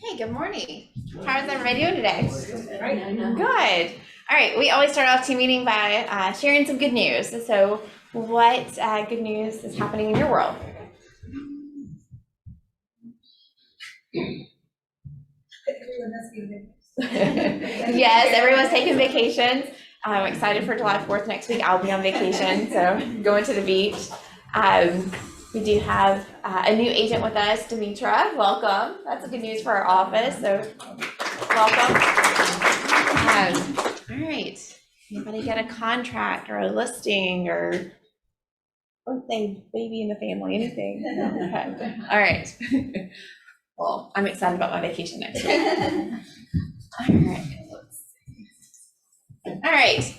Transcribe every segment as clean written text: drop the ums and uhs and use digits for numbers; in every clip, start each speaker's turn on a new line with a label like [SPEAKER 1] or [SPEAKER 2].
[SPEAKER 1] Hey, good morning. How's everybody doing today? Good. All right, we always start off team meeting by sharing some good news. So what good news is happening in your world? Yes, everyone's taking vacations. I'm excited for July 4th next week. I'll be on vacation, so going to the beach. We do have a new agent with us, Demetra. Welcome. That's good news for our office, so welcome. All right. Anybody get a contract or a listing or birthday baby in the family? Anything? Okay. All right. Well, I'm excited about my vacation next week. All right.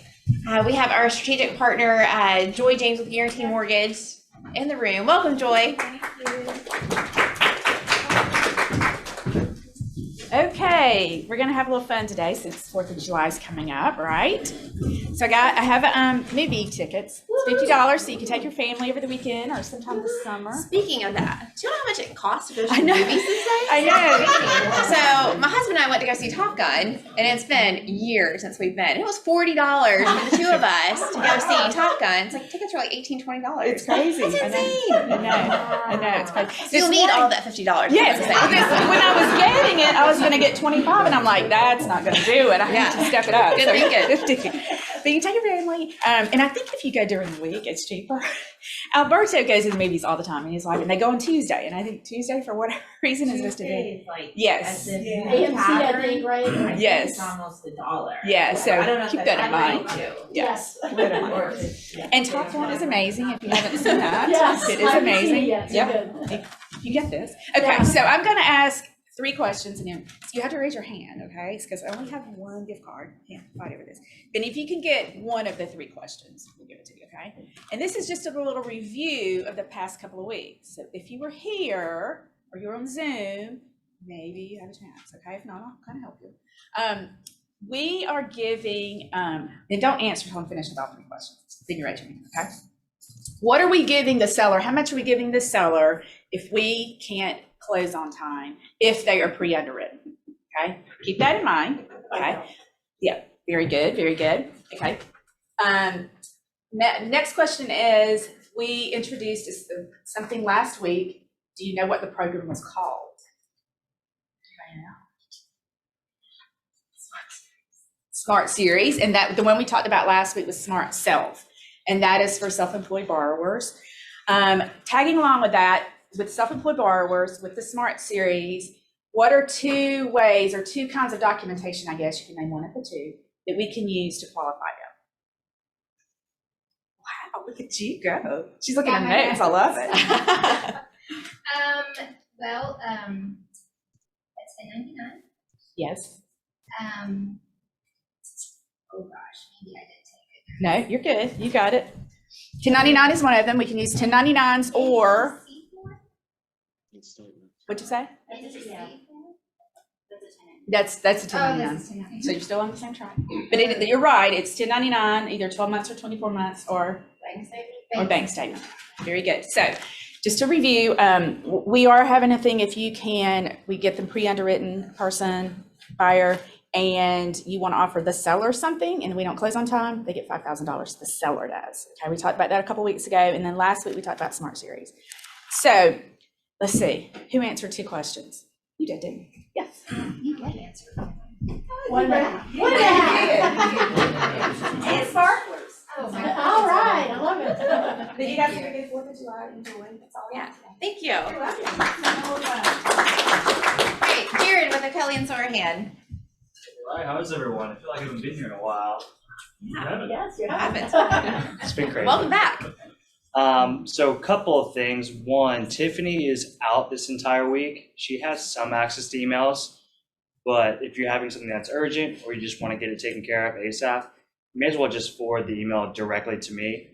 [SPEAKER 1] All right. We have our strategic partner, Joy James with Guarantee Mortgage, in the room. Welcome, Joy. Thank you.
[SPEAKER 2] Okay, we're gonna have a little fun today since 4th of July is coming up, right? So I have MidYear tickets. It's $50, so you can take your family over the weekend or sometime this summer.
[SPEAKER 1] Speaking of that, do you know how much it costs to go to movies these days?
[SPEAKER 2] I know.
[SPEAKER 1] So my husband and I went to go see Top Gun, and it's been years since we've been. It was $40 for the two of us to go see Top Gun. It's like tickets are like $18, $20.
[SPEAKER 2] It's crazy.
[SPEAKER 1] That's insane.
[SPEAKER 2] I know. It's crazy.
[SPEAKER 1] So you'll need all that $50.
[SPEAKER 2] Yes. When I was getting it, I was going to get 25, and I'm like, that's not going to do it. I have to step it up.
[SPEAKER 1] Good thinking.
[SPEAKER 2] But you take your family, and I think if you go during the week, it's cheaper. Alberto goes to the movies all the time, and he's like, and they go on Tuesday, and I think Tuesday, for whatever reason, is supposed to be.
[SPEAKER 3] Yes.
[SPEAKER 4] AMC, I think, right?
[SPEAKER 3] Yes. It's almost $1.
[SPEAKER 2] Yeah, so
[SPEAKER 3] I don't know
[SPEAKER 2] keep that in mind.
[SPEAKER 4] Yes.
[SPEAKER 2] Keep that in mind. And Top Gun is amazing if you haven't seen that.
[SPEAKER 4] Yes,
[SPEAKER 2] It is amazing.
[SPEAKER 4] Yep.
[SPEAKER 2] You get this. Okay, so I'm going to ask 3 questions, and you have to raise your hand, okay? Because I only have 1 gift card. Can't fight over this. And if you can get 1 of the 3 questions, we'll give it to you, okay? And this is just a little review of the past couple of weeks. So if you were here or you're on Zoom, maybe you have a chance, okay? If not, I'll kind of help you. We are giving, and don't answer until I'm finished with all 3 questions. Then you raise your hand, okay? What are we giving the seller? How much are we giving the seller if we can't close on time, if they are pre-underwritten? Okay, keep that in mind. Okay, yeah, very good, very good. Okay, next question is, we introduced something last week. Do you know what the program was called? Smart Series, and that the one we talked about last week was Smart Self, and that is for self-employed borrowers. Tagging along with that, with self-employed borrowers, with the Smart Series, what are 2 ways or 2 kinds of documentation, I guess you can name 1 of the 2, that we can use to qualify them? Wow, look at you go. She's looking at notes. I love it.
[SPEAKER 5] Well, that's $10.99.
[SPEAKER 2] Yes.
[SPEAKER 5] Oh gosh, maybe I didn't take it.
[SPEAKER 2] No, you're good. You got it. 1099 is one of them. We can use 1099s or, what'd you say? That's a 1099. So you're still on the same track. But you're right. It's 1099, either 12 months or 24 months or bank statement. Very good. So just to review, we are having a thing, if you can, we get them pre-underwritten person, buyer, and you want to offer the seller something and we don't close on time, they get $5,000. The seller does. Okay, we talked about that a couple weeks ago, and then last week we talked about Smart Series. So let's see, who answered 2 questions? You did, didn't you? Yes.
[SPEAKER 5] You did answer.
[SPEAKER 4] One back.
[SPEAKER 2] And sparklers.
[SPEAKER 5] Oh my
[SPEAKER 4] All right, I love it.
[SPEAKER 2] Did you guys have a good 4th of July? Enjoy. That's all.
[SPEAKER 1] Yeah. Thank you.
[SPEAKER 2] You're welcome.
[SPEAKER 1] Great. Jared with a Kelly and Sora hand.
[SPEAKER 6] Hi, how's everyone? I feel like I haven't been here in a while.
[SPEAKER 1] Yeah.
[SPEAKER 4] Yes, you
[SPEAKER 1] What
[SPEAKER 4] have.
[SPEAKER 1] happened?
[SPEAKER 6] It's been crazy.
[SPEAKER 1] Welcome back.
[SPEAKER 6] So a couple of things. One, Tiffany is out this entire week. She has some access to emails, but if you're having something that's urgent or you just want to get it taken care of ASAP, you may as well just forward the email directly to me.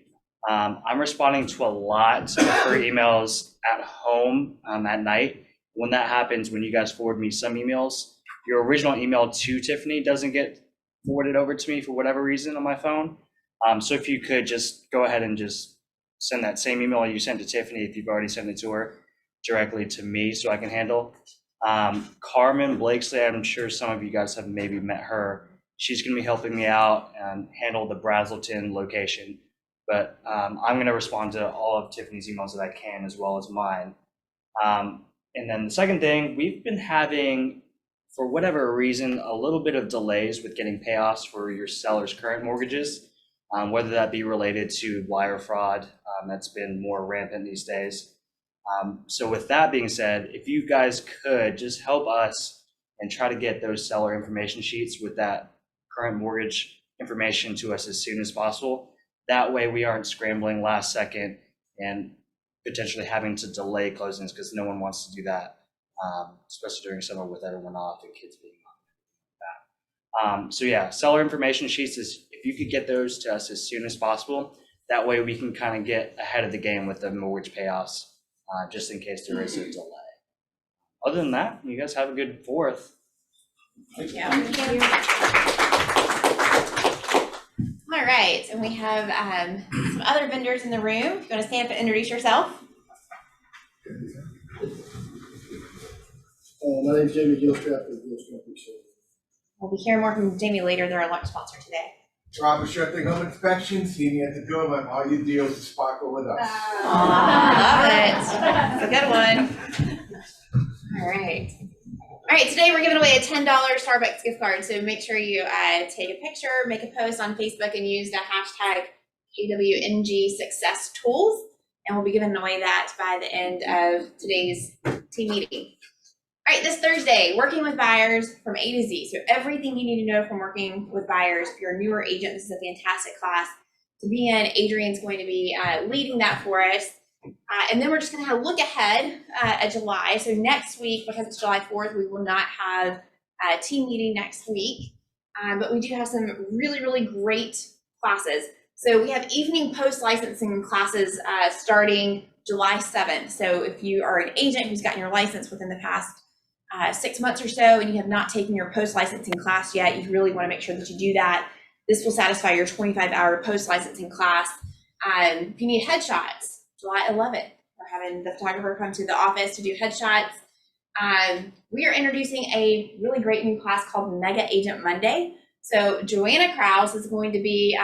[SPEAKER 6] I'm responding to a lot of her emails at home at night. When that happens, when you guys forward me some emails, your original email to Tiffany doesn't get forwarded over to me for whatever reason on my phone. So if you could just go ahead and just send that same email you sent to Tiffany, if you've already sent it to her, directly to me so I can handle. Carmen Blakesley, I'm sure some of you guys have maybe met her. She's going to be helping me out and handle the Brazelton location. But I'm going to respond to all of Tiffany's emails that I can, as well as mine. And then the second thing, we've been having, for whatever reason, a little bit of delays with getting payoffs for your seller's current mortgages, whether that be related to wire fraud. That's been more rampant these days. So with that being said, if you guys could just help us and try to get those seller information sheets with that current mortgage information to us as soon as possible. That way we aren't scrambling last second and potentially having to delay closings, because no one wants to do that, especially during summer with everyone off and kids being off. So yeah, seller information sheets, is if you could get those to us as soon as possible, that way we can kind of get ahead of the game with the mortgage payoffs, just in case there is a delay. Other than that, you guys have a good 4th.
[SPEAKER 1] All right, and we have some other vendors in the room. If you want to stand up and introduce yourself.
[SPEAKER 7] My name's Jamie Gilstrap with Gilstrap Research.
[SPEAKER 1] We'll be hearing more from Jamie later. They're our lunch sponsor today.
[SPEAKER 8] Robert Shrething Home Inspection, see me at the door, let all your deals sparkle with us.
[SPEAKER 1] Love it. It's a good one. All right. All right, today we're giving away a $10 Starbucks gift card. So make sure you take a picture, make a post on Facebook, and use the hashtag AWNG Success Tools. And we'll be giving away that by the end of today's team meeting. All right, this Thursday, working with buyers from A to Z. So everything you need to know from working with buyers. If you're a newer agent, this is a fantastic class to be in. Adrian's going to be leading that for us. And then we're just going to have a look ahead at July. So next week, because it's July 4th, we will not have a team meeting next week. But we do have some really, really great classes. So we have evening post-licensing classes starting July 7th. So if you are an agent who's gotten your license within the past 6 months or so, and you have not taken your post-licensing class yet, you really want to make sure that you do that. This will satisfy your 25-hour post-licensing class. If you need headshots, July 11th, we're having the photographer come to the office to do headshots. We are introducing a really great new class called Mega Agent Monday. So Joanna Krause is going to be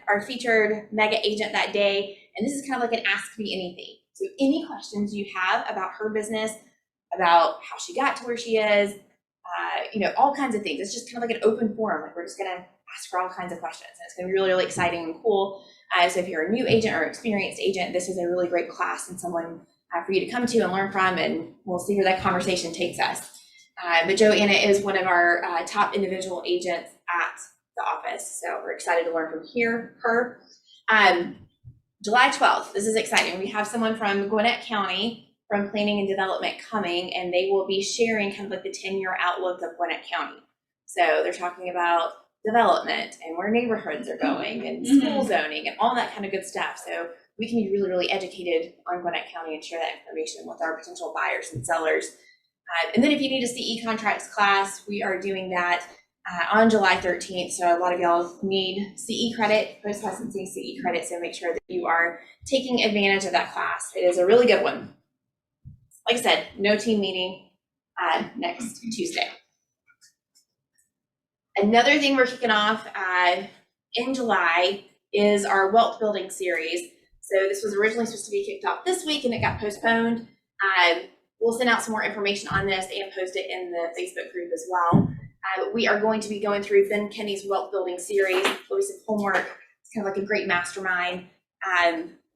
[SPEAKER 1] our featured mega agent that day. And this is kind of like an Ask Me Anything. So any questions you have about her business, about how she got to where she is, all kinds of things. It's just kind of like an open forum. Like we're just going to ask her all kinds of questions. And it's going to be really, really exciting and cool. So if you're a new agent or experienced agent, this is a really great class and someone for you to come to and learn from, and we'll see where that conversation takes us. But Joanna is one of our top individual agents at the office. So we're excited to learn from her. July 12th, this is exciting. We have someone from Gwinnett County from Planning and Development coming, and they will be sharing kind of like the 10-year outlook of Gwinnett County. So they're talking about development and where neighborhoods are going and school zoning and all that kind of good stuff. So we can be really, really educated on Gwinnett County and share that information with our potential buyers and sellers. And then if you need a CE contracts class, we are doing that on July 13th. So a lot of y'all need CE credit, post-licensing CE credit. So make sure that you are taking advantage of that class. It is a really good one. Like I said, no team meeting next Tuesday. Another thing we're kicking off in July is our wealth building series. So this was originally supposed to be kicked off this week and it got postponed. We'll send out some more information on this and post it in the Facebook group as well. We are going to be going through Ben Kenny's wealth building series. There'll be some homework. It's kind of like a great mastermind.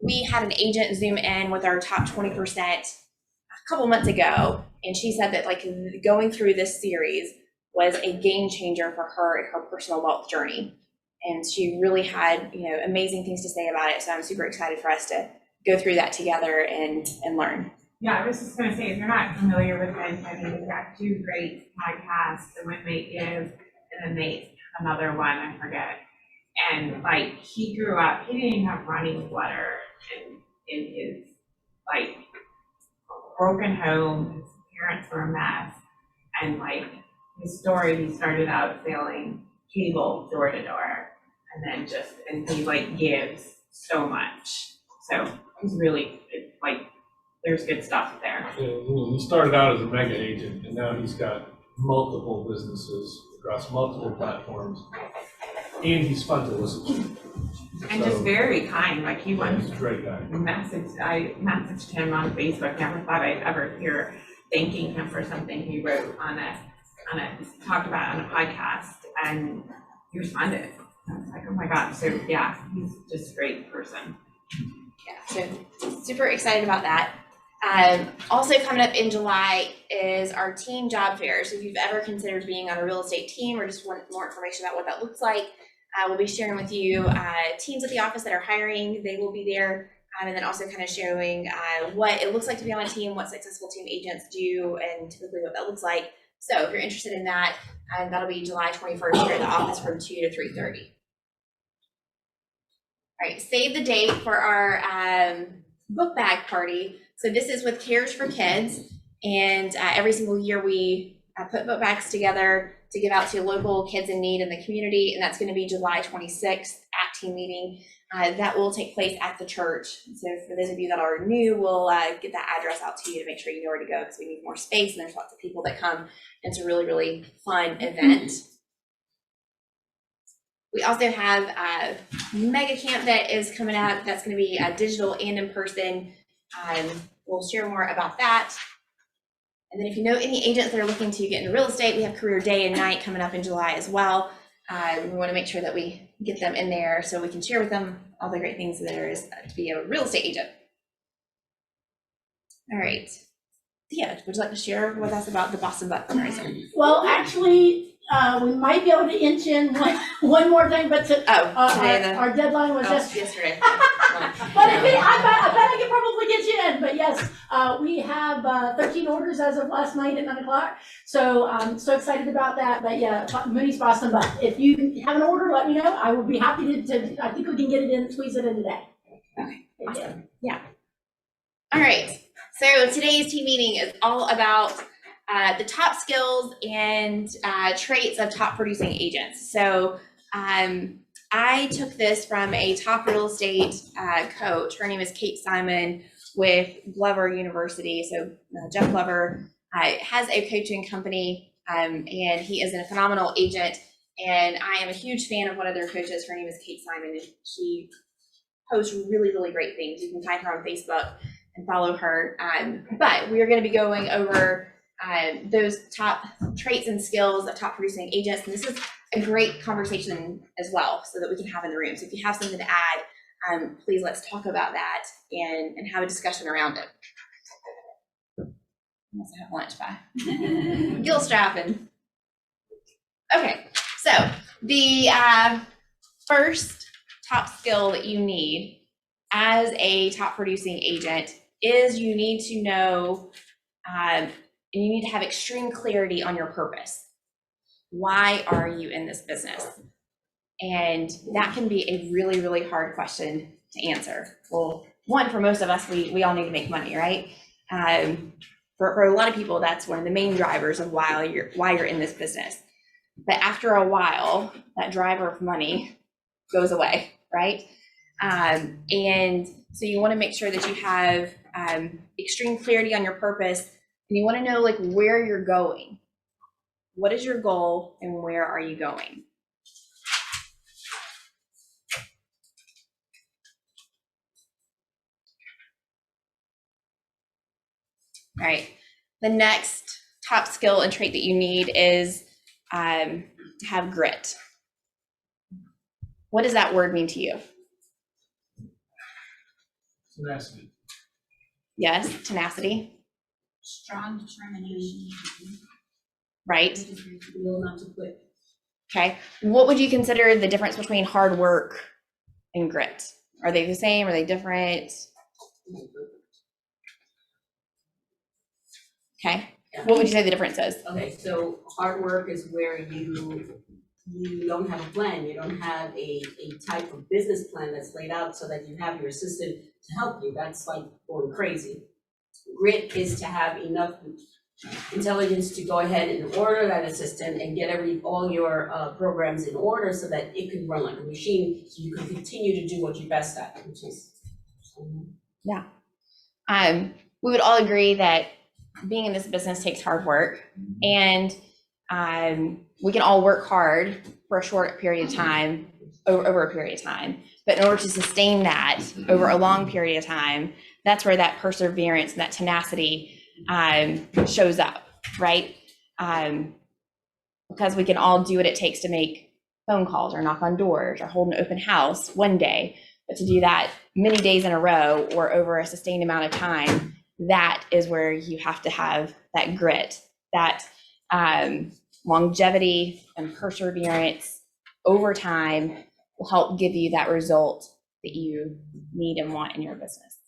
[SPEAKER 1] We had an agent Zoom in with our top 20% a couple months ago, and she said that like going through this series was a game changer for her in her personal wealth journey. And she really had, amazing things to say about it. So I'm super excited for us to go through that together and learn.
[SPEAKER 9] Yeah, I was just gonna say, if you're not familiar with Ben Kenny, we've got 2 great podcasts, the When Mate Gives, and then Mate's another one, I forget. And like, he grew up, he didn't even have running water in his like broken home. His parents were a mess. And like his story, he started out selling cable door to door, and then he like gives so much. So he's really like there's good stuff there.
[SPEAKER 10] He started out as a mega agent, and now he's got multiple businesses across multiple platforms, and he's fun to listen to.
[SPEAKER 9] And just very kind, like he
[SPEAKER 10] He's
[SPEAKER 9] once
[SPEAKER 10] a great guy.
[SPEAKER 9] I messaged him on Facebook, never thought I'd ever hear thanking him for something he wrote talked about on a podcast, and he responded. I was like, oh my God, so yeah, he's just a great person.
[SPEAKER 1] Yeah, so super excited about that. Also coming up in July is our team job fair. So if you've ever considered being on a real estate team or just want more information about what that looks like, we'll be sharing with you teams at the office that are hiring. They will be there, and then also kind of showing what it looks like to be on a team, what successful team agents do, and typically what that looks like. So if you're interested in that, that'll be July 21st here at the office from 2 to 3:30. All right, save the date for our book bag party. So this is with Cares for Kids, and every single year we put book bags together to give out to local kids in need in the community, and that's going to be July 26th at team meeting. That will take place at the church. So for those of you that are new, we'll get that address out to you to make sure you know where to go, because we need more space and there's lots of people that come. It's a really, really fun event. We also have a mega camp that is coming up. That's going to be digital and in person. We'll share more about that. And then if you know any agents that are looking to get into real estate, we have career day and night coming up in July as well. We want to make sure that we get them in there so we can share with them all the great things that there is to be a real estate agent. All right. Thea, would you like to share with us about the Boston Butt Fundraiser?
[SPEAKER 4] Well, actually, we might be able to inch in one more thing, but our deadline was
[SPEAKER 1] yesterday.
[SPEAKER 4] But I bet I could probably get you in. But yes, we have 13 orders as of last night at 9 o'clock. So I'm so excited about that. But yeah, Moody's Boston Butt. If you have an order, let me know. I will be happy to I think we can get it in, squeeze it in today.
[SPEAKER 1] Okay, awesome. Yeah. All right. So today's team meeting is all about the top skills and traits of top producing agents. So I took this from a top real estate coach. Her name is Kate Simon with Glover University. So Jeff Glover has a coaching company, and he is a phenomenal agent. And I am a huge fan of one of their coaches. Her name is Kate Simon, and she posts really, really great things. You can find her on Facebook and follow her. But we are going to be going over those top traits and skills of top producing agents. And this is a great conversation as well, so that we can have in the room. So if you have something to add, please let's talk about that and have a discussion around it. I must have lunch by gill strapping. Okay, so the first top skill that you need as a top producing agent is you need to know and you need to have extreme clarity on your purpose. Why are you in this business? And that can be a really, really hard question to answer. Well, one, for most of us, we all need to make money, right? For a lot of people, that's one of the main drivers of why you're in this business. But after a while, that driver of money goes away, right? And so you want to make sure that you have extreme clarity on your purpose, and you want to know like where you're going. What is your goal and where are you going? All right, the next top skill and trait that you need is to have grit. What does that word mean to you?
[SPEAKER 10] Tenacity.
[SPEAKER 1] Yes, tenacity.
[SPEAKER 5] Strong determination.
[SPEAKER 1] Right.
[SPEAKER 5] Will not to quit.
[SPEAKER 1] Okay. What would you consider the difference between hard work and grit? Are they the same? Are they different? Okay. What would you say the difference is?
[SPEAKER 11] Okay, so hard work is where you don't have a plan, you don't have a type of business plan that's laid out so that you have your assistant to help you. That's like going crazy. Grit is to have enough intelligence to go ahead and order that assistant and get all your programs in order so that it can run like a machine, so you can continue to do what you're best at, which is.
[SPEAKER 1] Yeah. we would all agree that being in this business takes hard work, and we can all work hard for a short period of time, over a period of time. But in order to sustain that over a long period of time, that's where that perseverance and that tenacity shows up, right? Because we can all do what it takes to make phone calls or knock on doors or hold an open house one day, but to do that many days in a row or over a sustained amount of time, that is where you have to have that grit, that longevity and perseverance over time will help give you that result that you need and want in your business.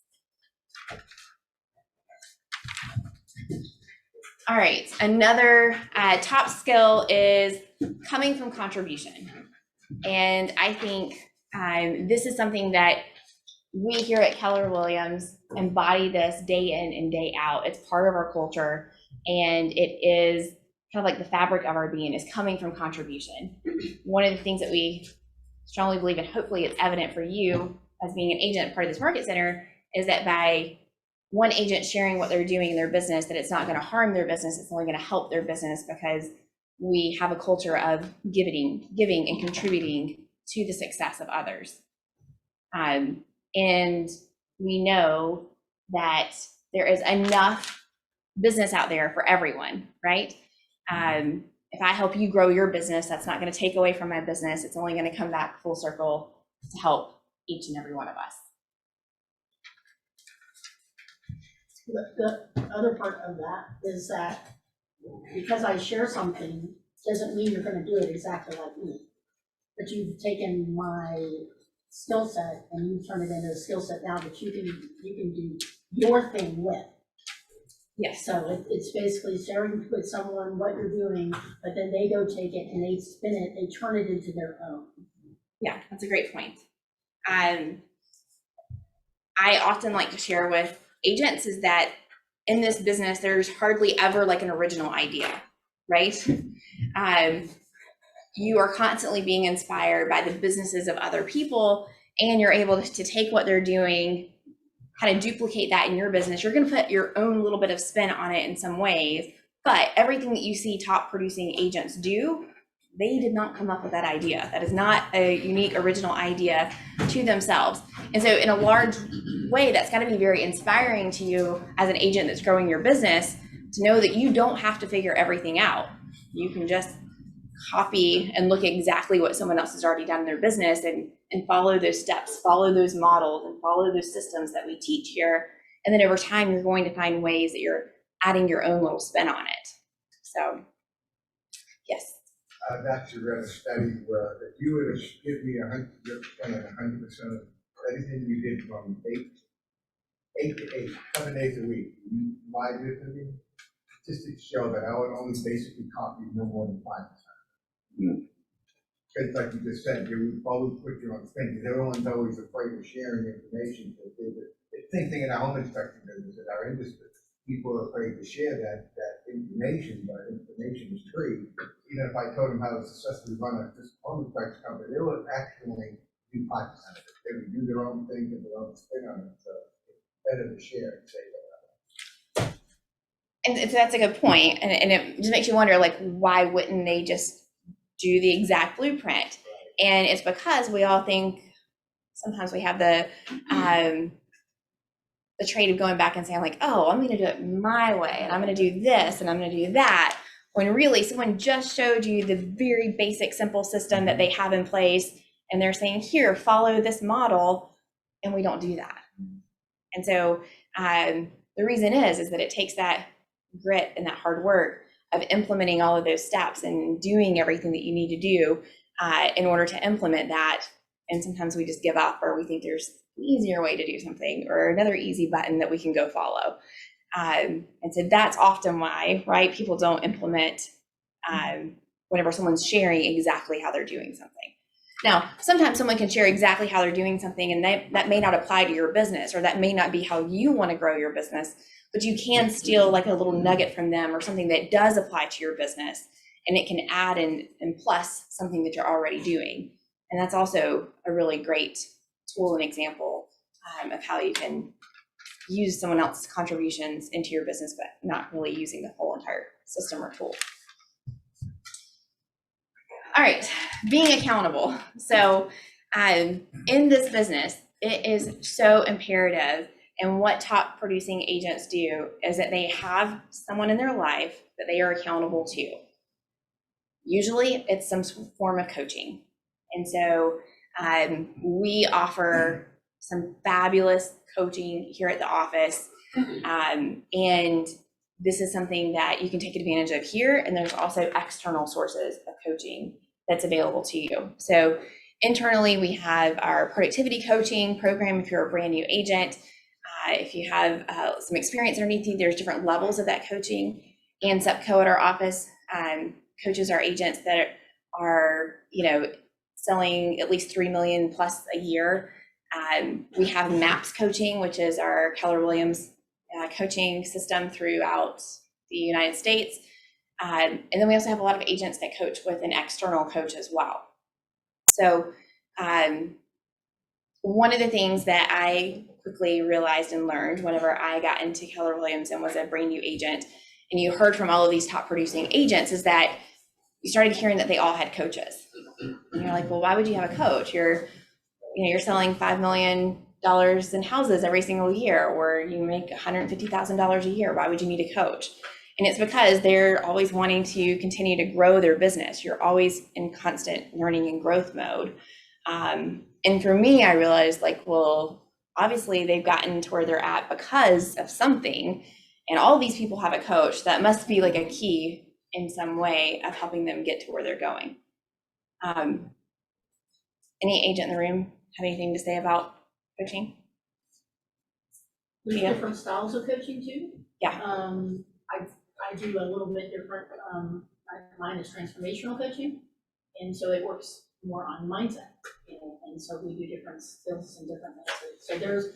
[SPEAKER 1] All right, another top skill is coming from contribution. And I think this is something that we here at Keller Williams embody this day in and day out. It's part of our culture, and it is kind of like the fabric of our being, is coming from contribution. One of the things that we strongly believe, and hopefully it's evident for you as being an agent part of this market center, is that by one agent sharing what they're doing in their business, that it's not going to harm their business, it's only going to help their business, because we have a culture of giving and contributing to the success of others. And we know that there is enough business out there for everyone, right? If I help you grow your business, that's not going to take away from my business. It's only going to come back full circle to help each and every one of us.
[SPEAKER 4] The other part of that is that because I share something doesn't mean you're going to do it exactly like me. But you've taken my skill set and you've turned it into a skill set now that you can do your thing with.
[SPEAKER 1] Yes.
[SPEAKER 4] So it's basically sharing with someone what you're doing, but then they go take it and they spin it, they turn it into their own.
[SPEAKER 1] Yeah, that's a great point. I often like to share with agents is that in this business, there's hardly ever like an original idea, right? You are constantly being inspired by the businesses of other people, and you're able to take what they're doing, kind of duplicate that in your business. You're going to put your own little bit of spin on it in some ways, but everything that you see top producing agents do, they did not come up with that idea. That is not a unique original idea to themselves. And so in a large way, that's got to be very inspiring to you as an agent that's growing your business, to know that you don't have to figure everything out. You can just copy and look at exactly what someone else has already done in their business and follow those steps, follow those models, and follow those systems that we teach here. And then over time, you're going to find ways that you're adding your own little spin on it. So, yes.
[SPEAKER 8] I've actually read a study where if you were to give me 100% of anything you did from 8 to 8, 7 days a week, you provide it to me, statistics show that I would only basically copy no more than 5%. Because like you just said, they would probably put you on spin, because everyone's always afraid of sharing information. The same thing in our home inspection business, in our industry. People are afraid to share that information, but information is free. Even if I told them how to successfully run a home inspection company, they would actually do 5% of it. They would do their own thing and their own spin on it. So it's better to share and say that.
[SPEAKER 1] And so that's a good point. And it just makes you wonder, like, why wouldn't they just do the exact blueprint? And it's because we all think, sometimes we have the trait of going back and saying like, oh, I'm going to do it my way, and I'm going to do this, and I'm going to do that. When really someone just showed you the very basic, simple system that they have in place, and they're saying, here, follow this model, and we don't do that. And so the reason is that it takes that grit and that hard work of implementing all of those steps and doing everything that you need to do in order to implement that. And sometimes we just give up, or we think there's an easier way to do something, or another easy button that we can go follow. And so that's often why, right, people don't implement whenever someone's sharing exactly how they're doing something. Now, sometimes someone can share exactly how they're doing something, and that may not apply to your business, or that may not be how you want to grow your business, but you can steal like a little nugget from them, or something that does apply to your business, and it can add and plus something that you're already doing. And that's also a really great tool and example of how you can use someone else's contributions into your business, but not really using the whole entire system or tool. All right, being accountable. So in this business, it is so imperative, and what top producing agents do is that they have someone in their life that they are accountable to. Usually it's some form of coaching. And so we offer some fabulous coaching here at the office. And this is something that you can take advantage of here. And there's also external sources of coaching that's available to you. So internally, we have our productivity coaching program if you're a brand new agent. If you have some experience underneath you, there's different levels of that coaching. And SEPCO at our office coaches our agents that are, selling at least 3 million plus a year. We have MAPS coaching, which is our Keller Williams coaching system throughout the United States. And then we also have a lot of agents that coach with an external coach as well. So one of the things that I quickly realized and learned whenever I got into Keller Williams and was a brand new agent, and you heard from all of these top producing agents, is that you started hearing that they all had coaches. And you're like, well, why would you have a coach? You're selling $5 million in houses every single year, or you make $150,000 a year. Why would you need a coach? And it's because they're always wanting to continue to grow their business. You're always in constant learning and growth mode. And for me, I realized obviously they've gotten to where they're at because of something, and all of these people have a coach. That must be a key in some way of helping them get to where they're going. Any agent in the room have anything to say about coaching?
[SPEAKER 4] There's different styles of coaching too.
[SPEAKER 1] Yeah.
[SPEAKER 4] I do a little bit different. Mine is transformational coaching, and so it works more on mindset. And so we do different skills and different things. So there's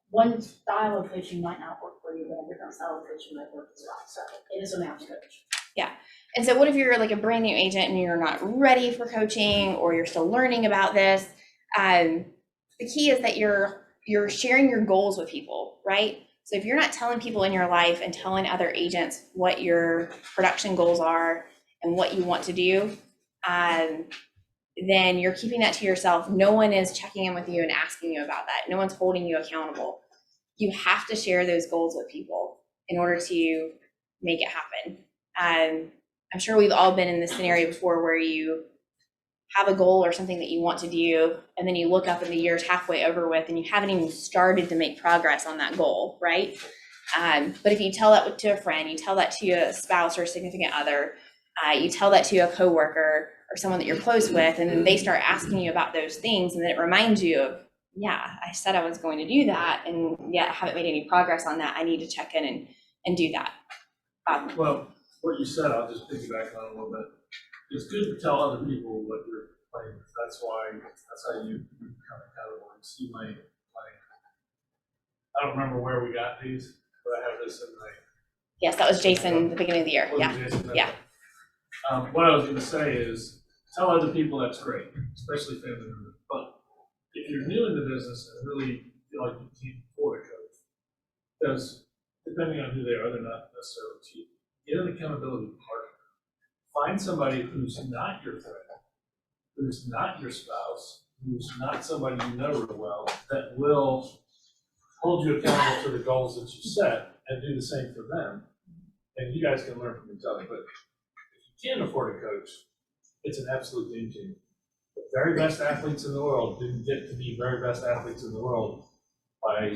[SPEAKER 4] one style of coaching might not work for you, but a different style of coaching might work as well. So it is a MAPS coach.
[SPEAKER 1] Yeah. And so what if you're a brand new agent and you're not ready for coaching, or you're still learning about this? The key is that you're sharing your goals with people, right? So if you're not telling people in your life and telling other agents what your production goals are and what you want to do, then you're keeping that to yourself. No one is checking in with you and asking you about that. No one's holding you accountable. You have to share those goals with people in order to make it happen. I'm sure we've all been in this scenario before where you have a goal or something that you want to do, and then you look up and the year's halfway over with and you haven't even started to make progress on that goal, right? But if you tell that to a friend, you tell that to a spouse or a significant other, you tell that to a coworker or someone that you're close with, and then they start asking you about those things, and then it reminds you of, yeah, I said I was going to do that, and yeah, I haven't made any progress on that. I need to check in and do that.
[SPEAKER 10] Well, what you said, I'll just piggyback on a little bit. It's good to tell other people what you're playing. That's how you become accountable and see my playing. I don't remember where we got these, but I have this in my.
[SPEAKER 1] Yes, that was Jason at the beginning of the year. Yeah. Yeah.
[SPEAKER 10] What I was going to say is tell other people that's great, especially family members. But if you're new in the business and really feel like you can't afford a coach, because depending on who they are, they're not necessarily cheap. Get an accountability partner. Find somebody who's not your friend, who's not your spouse, who's not somebody you know real well, that will hold you accountable to the goals that you set and do the same for them. And you guys can learn from each other. But if you can't afford a coach, it's an absolute game changer. The very best athletes in the world didn't get to be very best athletes in the world by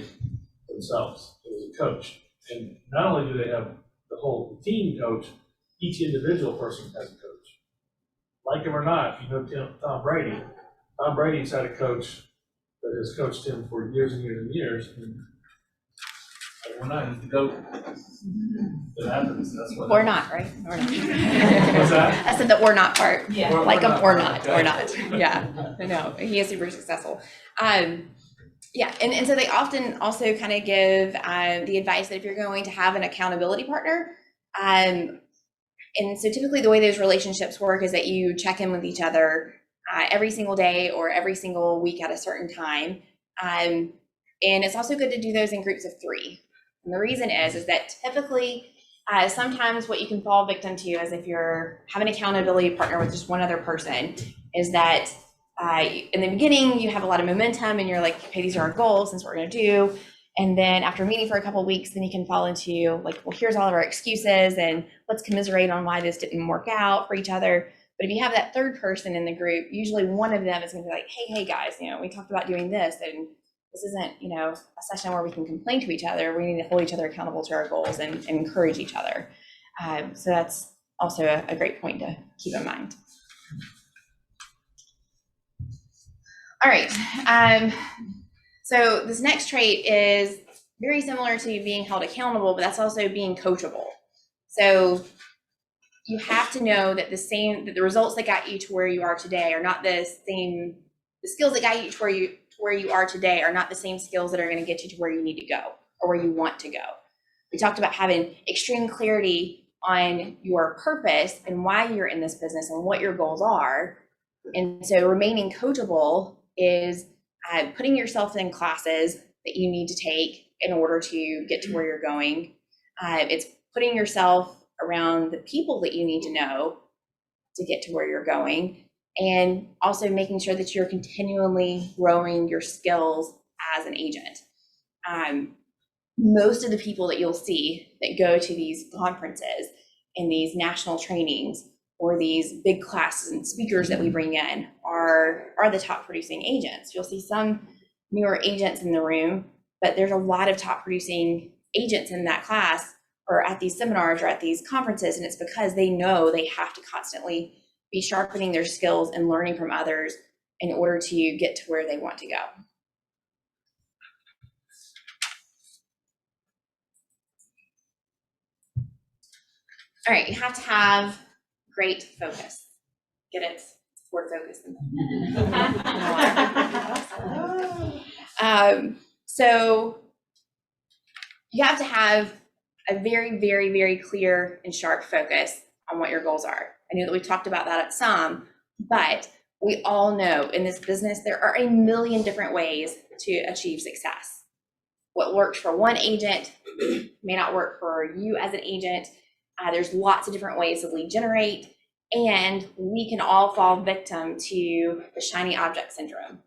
[SPEAKER 10] themselves. It was a coach. And not only do they have the whole team coach, each individual person has a coach. Like him or not, if you know Tom Brady's had a coach that has coached him for years and years and years. And like we're not, he's the GOAT. It happens. That's what
[SPEAKER 1] Or
[SPEAKER 10] happens.
[SPEAKER 1] not, right? Or not.
[SPEAKER 10] What's that?
[SPEAKER 1] I said the or not part.
[SPEAKER 3] Yeah.
[SPEAKER 1] Like him or not,
[SPEAKER 10] Okay.
[SPEAKER 1] or not. Yeah, I know. He is super successful. Yeah, and so they often also kind of give the advice that if you're going to have an accountability partner, and so typically the way those relationships work is that you check in with each other every single day or every single week at a certain time. And it's also good to do those in groups of 3. And the reason is that typically, sometimes what you can fall victim to is if you're having an accountability partner with just one other person, is that in the beginning you have a lot of momentum and you're like, okay, these are our goals, this is what we're gonna do. And then after meeting for a couple of weeks, then you can fall into like, well, here's all of our excuses and let's commiserate on why this didn't work out for each other. But if you have that third person in the group, usually one of them is gonna be like, hey guys, we talked about doing this, and this isn't, a session where we can complain to each other. We need to hold each other accountable to our goals and encourage each other. So that's also a great point to keep in mind. All right. So this next trait is very similar to being held accountable, but that's also being coachable. So you have to know that that the results that got you to where you are today are not the same. The skills that got you to where you are today are not the same skills that are going to get you to where you need to go or where you want to go. We talked about having extreme clarity on your purpose and why you're in this business and what your goals are. And so remaining coachable is putting yourself in classes that you need to take in order to get to where you're going. It's putting yourself around the people that you need to know to get to where you're going, and also making sure that you're continually growing your skills as an agent. Most of the people that you'll see that go to these conferences and these national trainings or these big classes and speakers that we bring in are the top producing agents. You'll see some newer agents in the room, but there's a lot of top producing agents in that class or at these seminars or at these conferences, and it's because they know they have to constantly be sharpening their skills and learning from others in order to get to where they want to go. All right, you have to have great focus. Get it? Word focus. So you have to have a very, very, very clear and sharp focus on what your goals are. I know that we talked about that at some, but we all know in this business, there are a million different ways to achieve success. What works for one agent may not work for you as an agent. There's lots of different ways to lead generate, and we can all fall victim to the shiny object syndrome,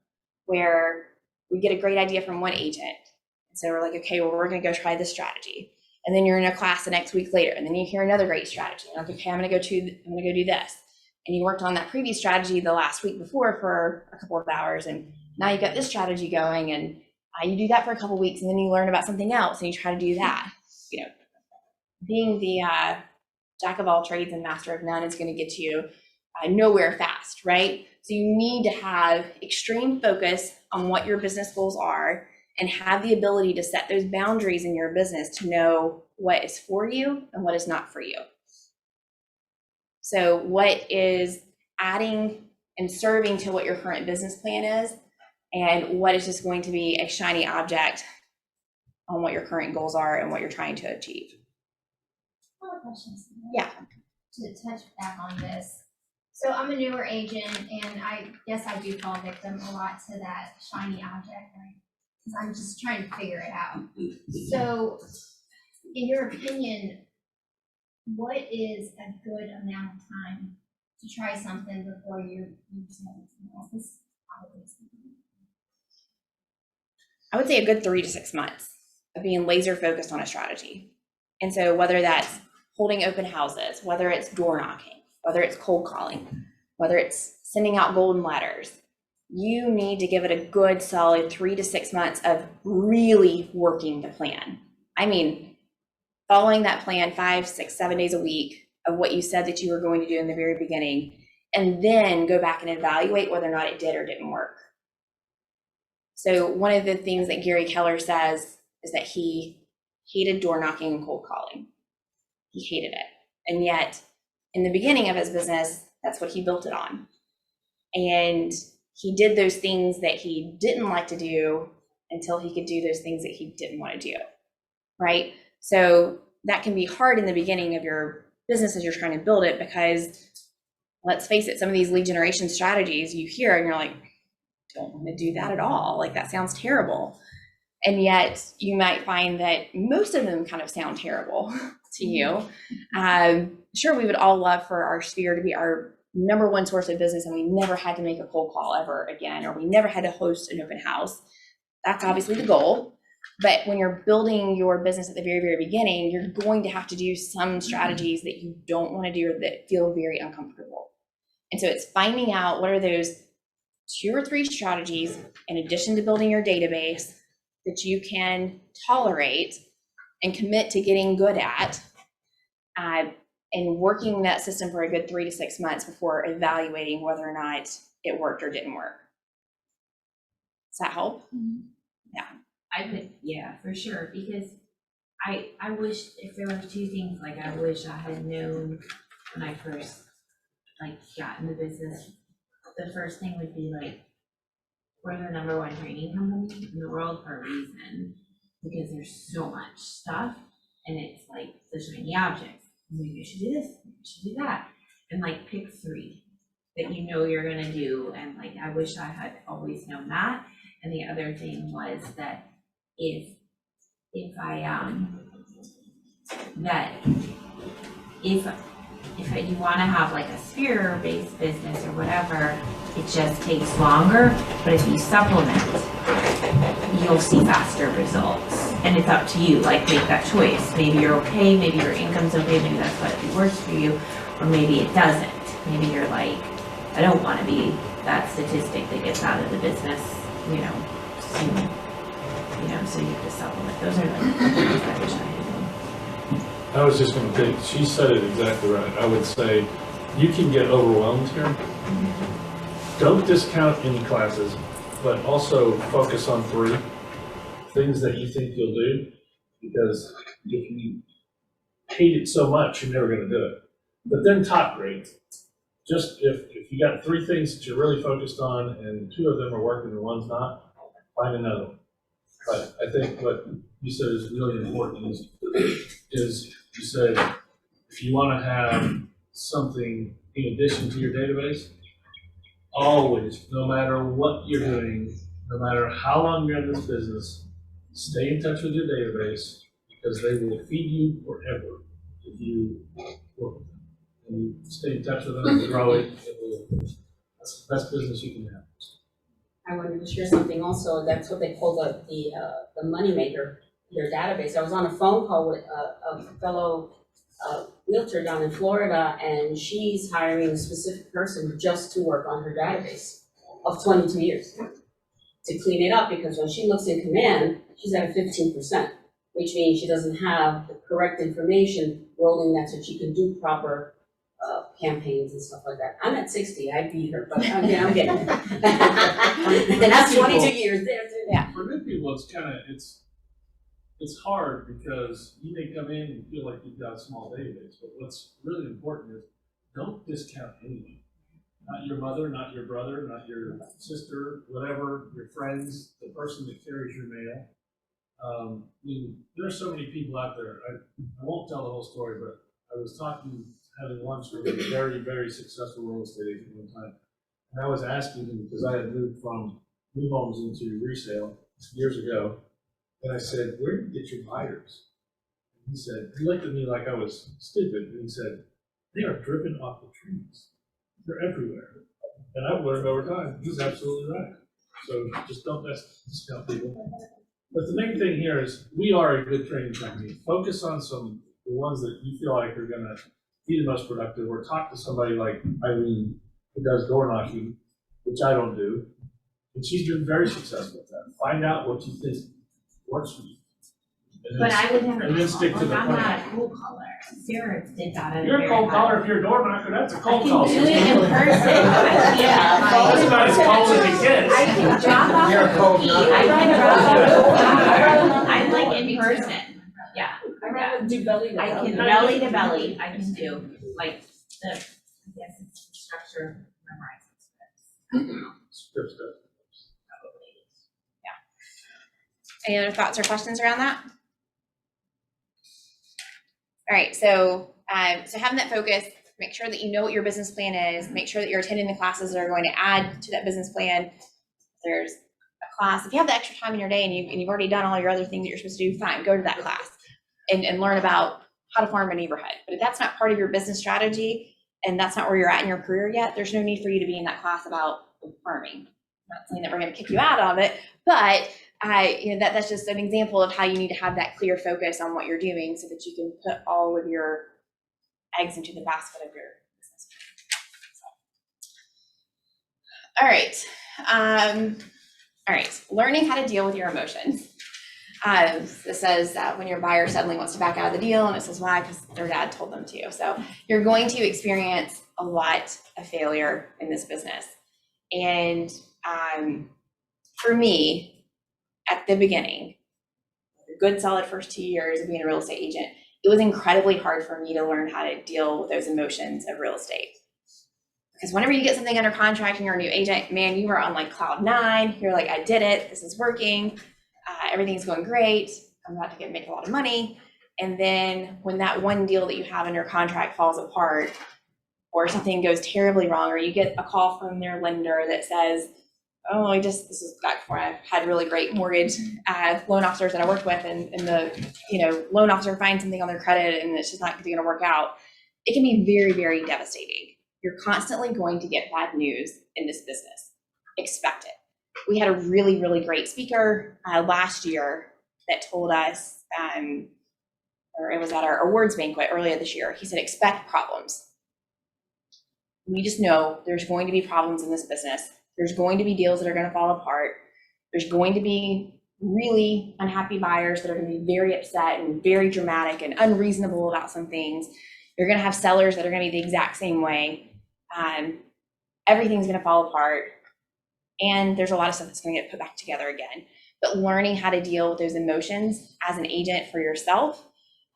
[SPEAKER 1] where we get a great idea from one agent. And so we're like, okay, well, we're gonna go try this strategy. And then you're in a class the next week later, and then you hear another great strategy. You're like, okay, I'm gonna go do this. And you worked on that previous strategy the last week before for a couple of hours, and now you've got this strategy going, and you do that for a couple of weeks, and then you learn about something else, and you try to do that. Being the jack of all trades and master of none is going to get you nowhere fast, right? So you need to have extreme focus on what your business goals are and have the ability to set those boundaries in your business to know what is for you and what is not for you. So what is adding and serving to what your current business plan is, and what is just going to be a shiny object on what your current goals are and what you're trying to achieve.
[SPEAKER 12] Questions.
[SPEAKER 1] Yeah.
[SPEAKER 12] To touch back on this. So I'm a newer agent, and I guess I do fall victim a lot to that shiny object, right? Because I'm just trying to figure it out. So in your opinion, what is a good amount of time to try something before you
[SPEAKER 1] I would say a good 3 to 6 months of being laser focused on a strategy. And so whether that's holding open houses, whether it's door knocking, whether it's cold calling, whether it's sending out golden letters, you need to give it a good solid 3 to 6 months of really working the plan. I mean, following that plan 5, 6, 7 days a week of what you said that you were going to do in the very beginning, and then go back and evaluate whether or not it did or didn't work. So one of the things that Gary Keller says is that he hated door knocking and cold calling. He hated it. And yet in the beginning of his business, that's what he built it on. And he did those things that he didn't like to do until he could do those things that he didn't want to do, right? So that can be hard in the beginning of your business as you're trying to build it, because let's face it, some of these lead generation strategies you hear and you're like, don't want to do that at all. Like, that sounds terrible. And yet you might find that most of them kind of sound terrible to you. Sure, we would all love for our sphere to be our number one source of business and we never had to make a cold call ever again, or we never had to host an open house. That's obviously the goal. But when you're building your business at the very, very beginning, you're going to have to do some strategies that you don't want to do or that feel very uncomfortable. And so it's finding out what are those 2 or 3 strategies in addition to building your database that you can tolerate and commit to getting good at, and working that system for a good 3 to 6 months before evaluating whether or not it worked or didn't work. Does that help? Yeah.
[SPEAKER 9] I would, yeah, for sure, because I wish if there were 2 things, like I wish I had known when I first got in the business. The first thing would be like, we're the #1 training company in the world for a reason, because there's so much stuff and it's like the shiny objects. Maybe I should do this, maybe I should do that. And like pick 3 that you know you're gonna do. And like, I wish I had always known that. And the other thing was that if you wanna have like a sphere-based business or whatever, it just takes longer, but if you supplement, you'll see faster results. And it's up to you, like make that choice. Maybe you're okay, maybe your income's okay, maybe that's what works for you, or maybe it doesn't. Maybe you're like, I don't wanna be that statistic that gets out of the business, soon. So you have to supplement. Those are like the things I wish I had known.
[SPEAKER 10] I was just gonna think, she said it exactly right. I would say, you can get overwhelmed here. Don't discount any classes, but also focus on 3 things that you think you'll do, because if you hate it so much, you're never gonna do it. But then top grade. Just if you got 3 things that you're really focused on and 2 of them are working and one's not, find another one. But I think what you said is really important is you said, if you want to have something in addition to your database, always, no matter what you're doing, no matter how long you're in this business, stay in touch with your database, because they will feed you forever if you work with them. And you stay in touch with them and grow it, that's the best business you can have.
[SPEAKER 11] I wanted to share something also. That's what they call the moneymaker, their database. I was on a phone call with a fellow realtor down in Florida, and she's hiring a specific person just to work on her database of 22 years to clean it up, because when she looks in command, she's at a 15%, which means she doesn't have the correct information rolling that so she can do proper campaigns and stuff like that. I'm at 60, I beat her, but I'm getting there. And that's 22 years there too.
[SPEAKER 1] Yeah.
[SPEAKER 10] For new people, it's hard, because you may come in and feel like you've got a small database, but what's really important is don't discount anyone. Not your mother, not your brother, not your sister, whatever, your friends, the person that carries your mail. There are so many people out there. I won't tell the whole story, but I was having lunch with a very, very successful real estate agent one time. And I was asking him, because I had moved from new homes into resale years ago, and I said, where do you get your buyers? And he looked at me like I was stupid, and he said, they are dripping off the trees. They're everywhere. And I've learned over time, he's absolutely right. So just don't discount people. But the main thing here is, we are a good training company. Focus on the ones that you feel like are gonna be the most productive, or talk to somebody like Eileen, who does door knocking, which I don't do. And she's been very successful at that. Find out what you think works for you.
[SPEAKER 9] But I would never,
[SPEAKER 10] and then stick to the
[SPEAKER 9] I'm
[SPEAKER 10] plan.
[SPEAKER 9] not a cold caller. Sarah did that at a
[SPEAKER 10] You're a
[SPEAKER 9] very
[SPEAKER 10] cold
[SPEAKER 9] high
[SPEAKER 10] caller if you're a door knocker, that's a cold call.
[SPEAKER 9] I can do it in person.
[SPEAKER 10] That's about as cold as it gets.
[SPEAKER 9] I can drop off
[SPEAKER 8] You're a cold
[SPEAKER 9] a key.
[SPEAKER 8] knocker.
[SPEAKER 9] I can drop off. I'm like in person. Yeah.
[SPEAKER 11] I'd rather do belly to
[SPEAKER 9] I
[SPEAKER 11] belly.
[SPEAKER 9] can belly to belly. I can do like I guess it's the structure memorizing scripts.
[SPEAKER 1] Any other thoughts or questions around that? All right, so having that focus, make sure that you know what your business plan is, make sure that you're attending the classes that are going to add to that business plan. If there's a class. If you have the extra time in your day and you've already done all your other things that you're supposed to do, fine, go to that class and learn about how to farm a neighborhood. But if that's not part of your business strategy and that's not where you're at in your career yet, there's no need for you to be in that class about farming. Not saying that we're going to kick you out of it, but that's just an example of how you need to have that clear focus on what you're doing so that you can put all of your eggs into the basket of your business. All right, learning how to deal with your emotions. This says that when your buyer suddenly wants to back out of the deal, and it says why, because their dad told them to. So you're going to experience a lot of failure in this business. And for me, at the beginning, a good solid first 2 years of being a real estate agent, it was incredibly hard for me to learn how to deal with those emotions of real estate. Because whenever you get something under contract and you're a new agent, man, you are on like cloud 9. You're like, I did it. This is working. Everything's going great. I'm about to make a lot of money. And then when that one deal that you have under contract falls apart, or something goes terribly wrong, or you get a call from their lender that says, oh, this is back before I had really great mortgage loan officers that I worked with, and the loan officer finds something on their credit and it's just not going to work out. It can be very, very devastating. You're constantly going to get bad news in this business. Expect it. We had a really, really great speaker last year that told us, or it was at our awards banquet earlier this year, he said, expect problems. We just know there's going to be problems in this business. There's going to be deals that are going to fall apart. There's going to be really unhappy buyers that are going to be very upset and very dramatic and unreasonable about some things. You're going to have sellers that are going to be the exact same way. Everything's going to fall apart. And there's a lot of stuff that's going to get put back together again. But learning how to deal with those emotions as an agent for yourself,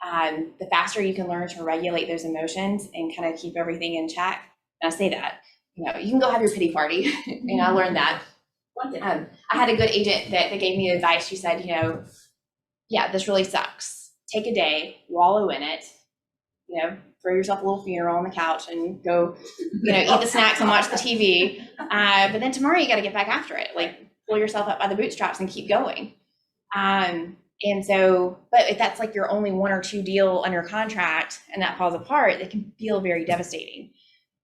[SPEAKER 1] the faster you can learn to regulate those emotions and kind of keep everything in check. And I say that, you can go have your pity party. I learned that. I had a good agent that gave me advice. She said, yeah, this really sucks. Take a day, wallow in it, throw yourself a little funeral on the couch and go, eat the snacks and watch the TV. But then tomorrow you got to get back after it. Like, pull yourself up by the bootstraps and keep going. And so, but if that's like your only one or two deal under contract and that falls apart, it can feel very devastating.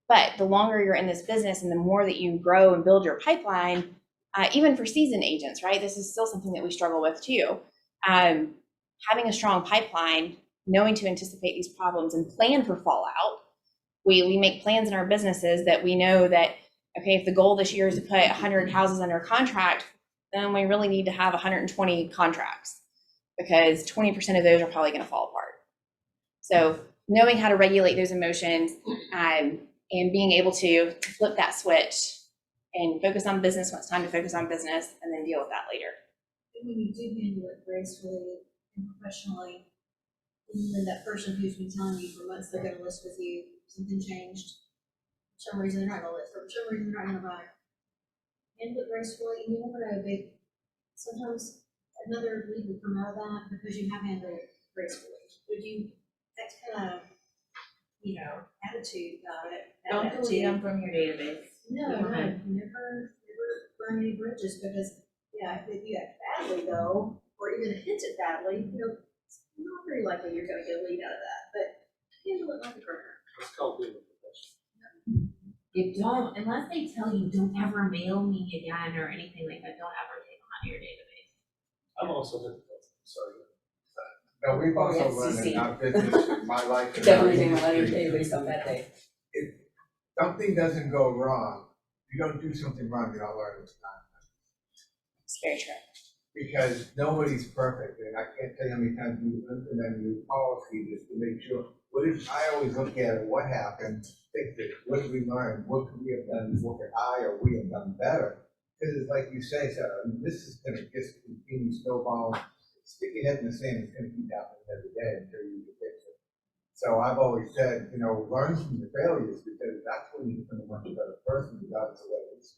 [SPEAKER 1] But the longer you're in this business and the more that you grow and build your pipeline, even for seasoned agents, right? This is still something that we struggle with too. Having a strong pipeline, knowing to anticipate these problems and plan for fallout. We make plans in our businesses that we know that, okay, if the goal this year is to put 100 houses under contract, then we really need to have 120 contracts because 20% of those are probably going to fall apart. So knowing how to regulate those emotions and being able to flip that switch and focus on business when it's time to focus on business and then deal with that later.
[SPEAKER 5] And when you do handle it gracefully and professionally, and then that person who's been telling you for months they're gonna list with you, something changed, for some reason they're not gonna list, or for some reason they're not gonna buy. Handle it gracefully, and you never know, sometimes another lead will come out of that because you have handled it gracefully. That's kind of, attitude about it.
[SPEAKER 3] Don't delete them from your database.
[SPEAKER 5] No, never burn any bridges because, if you act badly though, or even hint it badly, it's not very likely you're gonna get a lead out of that, but handle it like a burner.
[SPEAKER 10] That's called being a professional.
[SPEAKER 3] You don't, unless they tell you, don't ever mail me again or anything like that, don't ever take them out of your database.
[SPEAKER 10] I'm also hypocritical, sorry.
[SPEAKER 8] No, we've also
[SPEAKER 11] yes,
[SPEAKER 8] learned
[SPEAKER 11] see.
[SPEAKER 8] in our business, in my life. and
[SPEAKER 11] Never
[SPEAKER 8] our
[SPEAKER 11] using my
[SPEAKER 8] industry,
[SPEAKER 11] database on that day.
[SPEAKER 8] If something doesn't go wrong, you don't do something wrong, you don't learn it's not.
[SPEAKER 1] It's very true.
[SPEAKER 8] Because nobody's perfect, and I can't tell you how many times we implement a new policy just to make sure, I always look at it, what happened, fix it, what did we learn, what could we have done, what could I or we have done better? Because it's like you say, Sarah, this is gonna just continue snowballing, stick your head in the sand, it's gonna keep happening every day until you can fix it. So I've always said, learn from your failures, because that's when you become a much better person, regardless of what it is.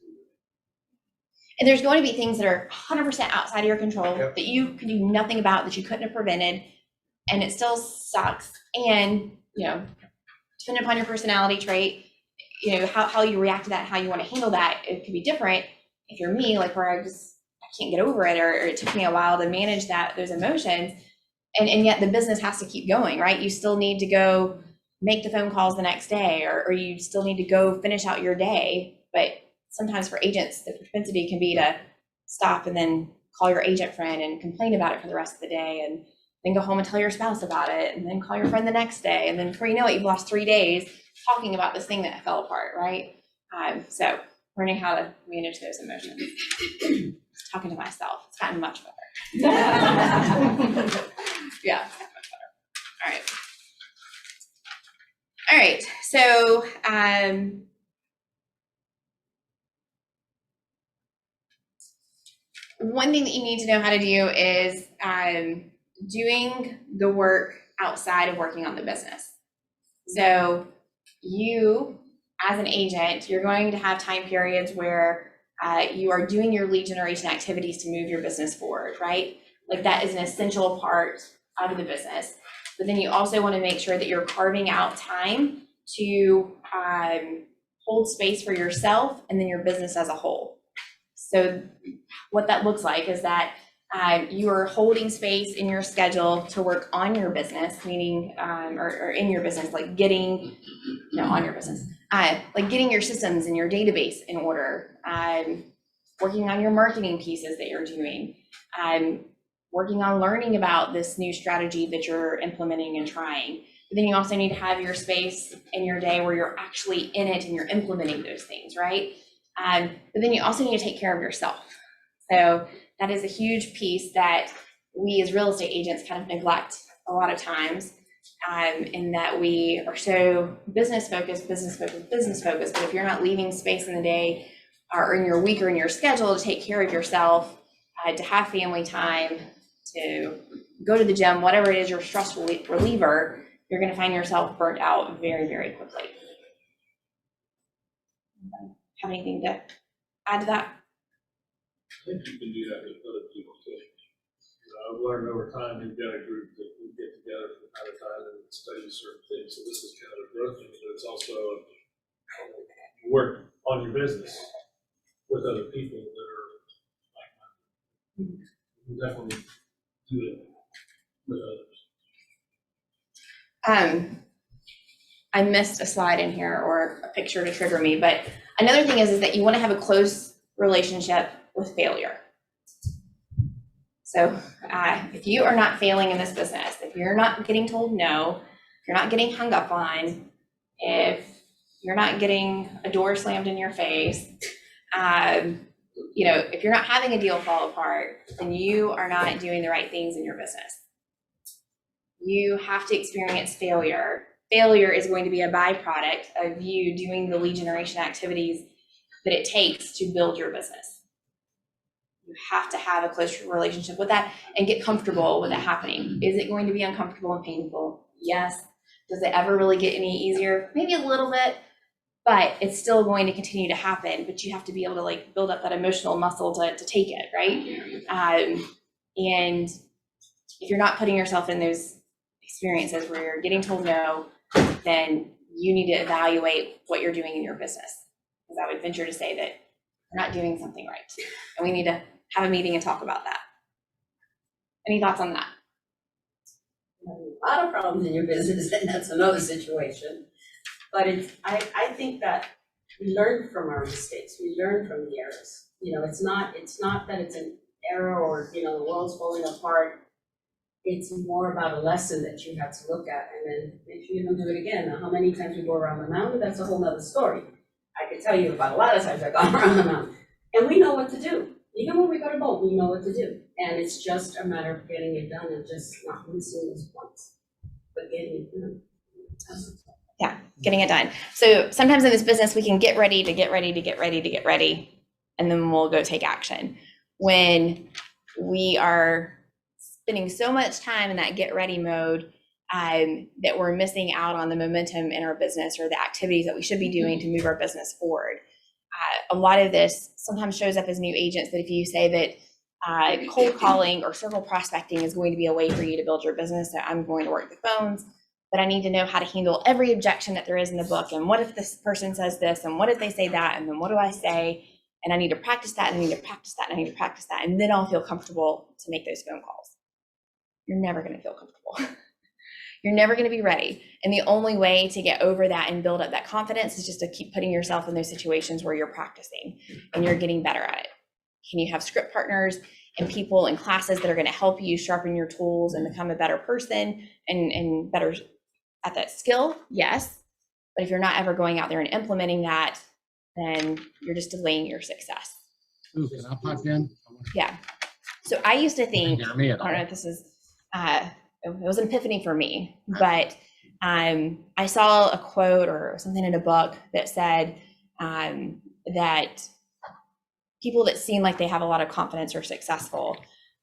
[SPEAKER 1] And there's going to be things that are 100% outside of your control
[SPEAKER 8] Yep.
[SPEAKER 1] that you can do nothing about, that you couldn't have prevented, and it still sucks. And, depending upon your personality trait, how you react to that, how you want to handle that, it could be different. If you're me, like where I can't get over it, or it took me a while to manage those emotions. And yet the business has to keep going, right? You still need to go make the phone calls the next day, or you still need to go finish out your day. But sometimes for agents, the propensity can be to stop and then call your agent friend and complain about it for the rest of the day, and then go home and tell your spouse about it, and then call your friend the next day. And then before you know it, you've lost 3 days talking about this thing that fell apart, right? So learning how to manage those emotions. Talking to myself, it's gotten much better. Yeah, it's gotten much better. All right, so one thing that you need to know how to do is doing the work outside of working on the business. So you, as an agent, you're going to have time periods where you are doing your lead generation activities to move your business forward, right? Like that is an essential part of the business. But then you also want to make sure that you're carving out time to hold space for yourself and then your business as a whole. So what that looks like is that you are holding space in your schedule to work on your business, meaning, or in your business, like getting, on your business, like getting your systems and your database in order, working on your marketing pieces that you're doing, working on learning about this new strategy that you're implementing and trying. But then you also need to have your space in your day where you're actually in it and you're implementing those things, right? But then you also need to take care of yourself. So that is a huge piece that we as real estate agents kind of neglect a lot of times, in that we are so business focused. But if you're not leaving space in the day or in your week or in your schedule to take care of yourself, to have family time, to go to the gym, whatever it is, your stress reliever, you're going to find yourself burnt out very, very quickly. Have anything to add to that?
[SPEAKER 10] I think you can do that with other people too. I've learned over time, you've got a group that we get together from time to time and study certain things. So this is kind of a growth thing, but it's also work on your business with other people that are like-minded. You definitely do it with others.
[SPEAKER 1] I missed a slide in here or a picture to trigger me, but another thing is that you want to have a close relationship with failure. So if you are not failing in this business, if you're not getting told no, if you're not getting hung up on, if you're not getting a door slammed in your face, if you're not having a deal fall apart, then you are not doing the right things in your business. You have to experience failure. Failure is going to be a byproduct of you doing the lead generation activities that it takes to build your business. You have to have a close relationship with that and get comfortable with it happening. Is it going to be uncomfortable and painful? Yes. Does it ever really get any easier? Maybe a little bit, but it's still going to continue to happen. But you have to be able to build up that emotional muscle to take it, right? And if you're not putting yourself in those experiences where you're getting told no, then you need to evaluate what you're doing in your business. Because I would venture to say that you're not doing something right. And we need to have a meeting and talk about that. Any thoughts on that?
[SPEAKER 11] A lot of problems in your business, and that's another situation. But I think that we learn from our mistakes. We learn from the errors. It's not that it's an error or, the world's falling apart. It's more about a lesson that you have to look at and then make sure you don't do it again. Now, how many times we go around the mountain, that's a whole nother story. I could tell you about a lot of times I've gone around the mountain. And we know what to do. Even when we go to boat, we know what to do. And it's just a matter of getting it done and just not missing those points, but getting it done.
[SPEAKER 1] Yeah, getting it done. So sometimes in this business, we can get ready, and then we'll go take action. When we are spending so much time in that get ready mode, that we're missing out on the momentum in our business or the activities that we should be doing to move our business forward. A lot of this sometimes shows up as new agents, that if you say that cold calling or circle prospecting is going to be a way for you to build your business, that I'm going to work the phones, but I need to know how to handle every objection that there is in the book. And what if this person says this? And what if they say that? And then what do I say? And I need to practice that, and I need to practice that, and I need to practice that, and then I'll feel comfortable to make those phone calls. You're never going to feel comfortable. You're never going to be ready. And the only way to get over that and build up that confidence is just to keep putting yourself in those situations where you're practicing and you're getting better at it. Can you have script partners and people in classes that are going to help you sharpen your tools and become a better person and better at that skill? Yes. But if you're not ever going out there and implementing that, then you're just delaying your success.
[SPEAKER 13] Ooh, can I pipe in?
[SPEAKER 1] Yeah. So I used to think,
[SPEAKER 13] Hear me
[SPEAKER 1] I
[SPEAKER 13] at
[SPEAKER 1] don't
[SPEAKER 13] all?
[SPEAKER 1] know if this is, it was an epiphany for me, but I saw a quote or something in a book that said that people that seem like they have a lot of confidence or successful,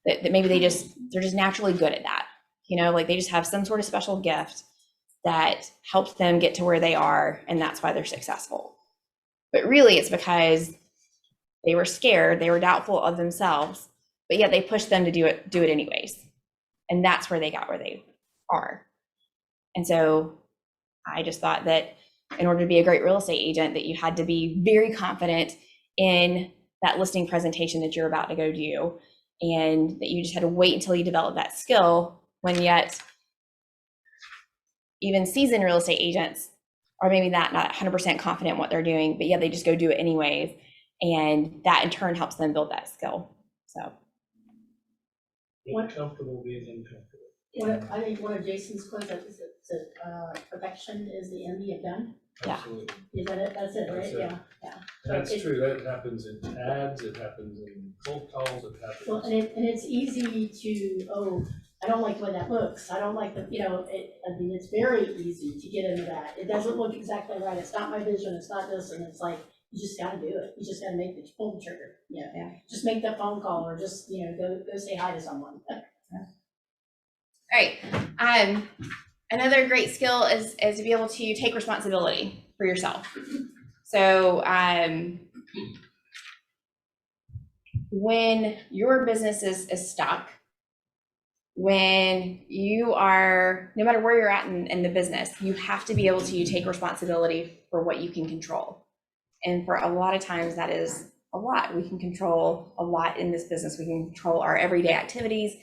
[SPEAKER 1] that maybe they're just naturally good at that. You know, like they just have some sort of special gift that helps them get to where they are, and that's why they're successful. But really it's because they were scared, they were doubtful of themselves, but yet they pushed them to do it anyways. And that's where they got where they are. And so I just thought that in order to be a great real estate agent, that you had to be very confident in that listing presentation that you're about to go do, and that you just had to wait until you develop that skill, when yet even seasoned real estate agents are maybe not 100% confident in what they're doing, but yeah, they just go do it anyways. And that in turn helps them build that skill. So.
[SPEAKER 10] Being comfortable being uncomfortable.
[SPEAKER 4] I think one of Jason's quotes, that is, perfection is the enemy of done.
[SPEAKER 1] Yeah.
[SPEAKER 10] Absolutely.
[SPEAKER 4] Is that it? That's it, right?
[SPEAKER 10] That's it.
[SPEAKER 4] Yeah, yeah.
[SPEAKER 10] And that's true, that happens in ads, it happens in cold calls, it
[SPEAKER 4] Well,
[SPEAKER 10] happens.
[SPEAKER 4] and it's easy to, I don't like the way that looks. I don't like the, it's very easy to get into that. It doesn't look exactly right. It's not my vision. It's not this. And it's like, you just gotta do it. You just gotta pull the trigger. Yeah. Just make that phone call, or just, go say hi to someone.
[SPEAKER 1] All right. Another great skill is to be able to take responsibility for yourself. So when your business is stuck, when you are, no matter where you're at in the business, you have to be able to take responsibility for what you can control. And for a lot of times that is a lot. We can control a lot in this business. We can control our everyday activities.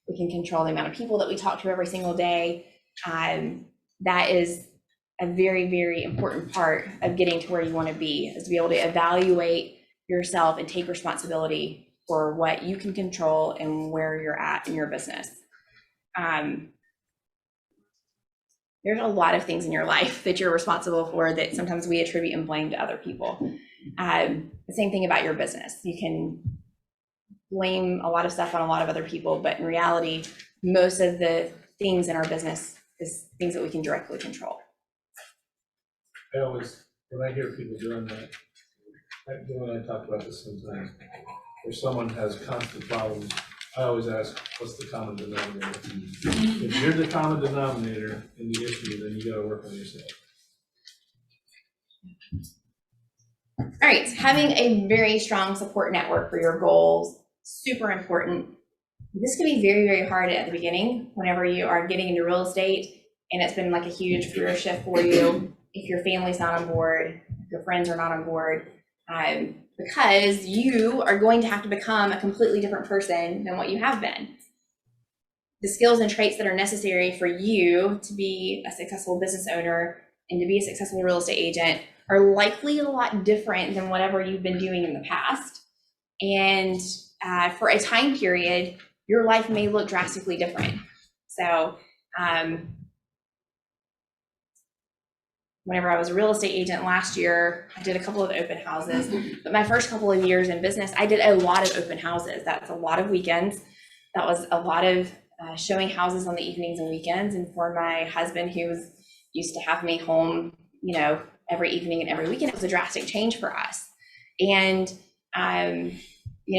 [SPEAKER 1] We can control the amount of people that we talk to every single day. That is a very, very important part of getting to where you want to be, is to be able to evaluate yourself and take responsibility for what you can control and where you're at in your business. There's a lot of things in your life that you're responsible for that sometimes we attribute and blame to other people. The same thing about your business. You can blame a lot of stuff on a lot of other people, but in reality, most of the things in our business is things that we can directly control.
[SPEAKER 10] I always, when I hear people doing that, when I talk about this sometimes, if someone has constant problems, I always ask, what's the common denominator? If you're the common denominator in the issue, then you gotta work on yourself.
[SPEAKER 1] All right, having a very strong support network for your goals, super important. This can be very, very hard at the beginning whenever you are getting into real estate and it's been like a huge career shift for you. If your family's not on board, if your friends are not on board, because you are going to have to become a completely different person than what you have been. The skills and traits that are necessary for you to be a successful business owner and to be a successful real estate agent are likely a lot different than whatever you've been doing in the past. And for a time period, your life may look drastically different. So whenever I was a real estate agent last year, I did a couple of open houses, but my first couple of years in business, I did a lot of open houses. That's a lot of weekends. That was a lot of showing houses on the evenings and weekends. And for my husband, who was used to have me home, every evening and every weekend, it was a drastic change for us. And,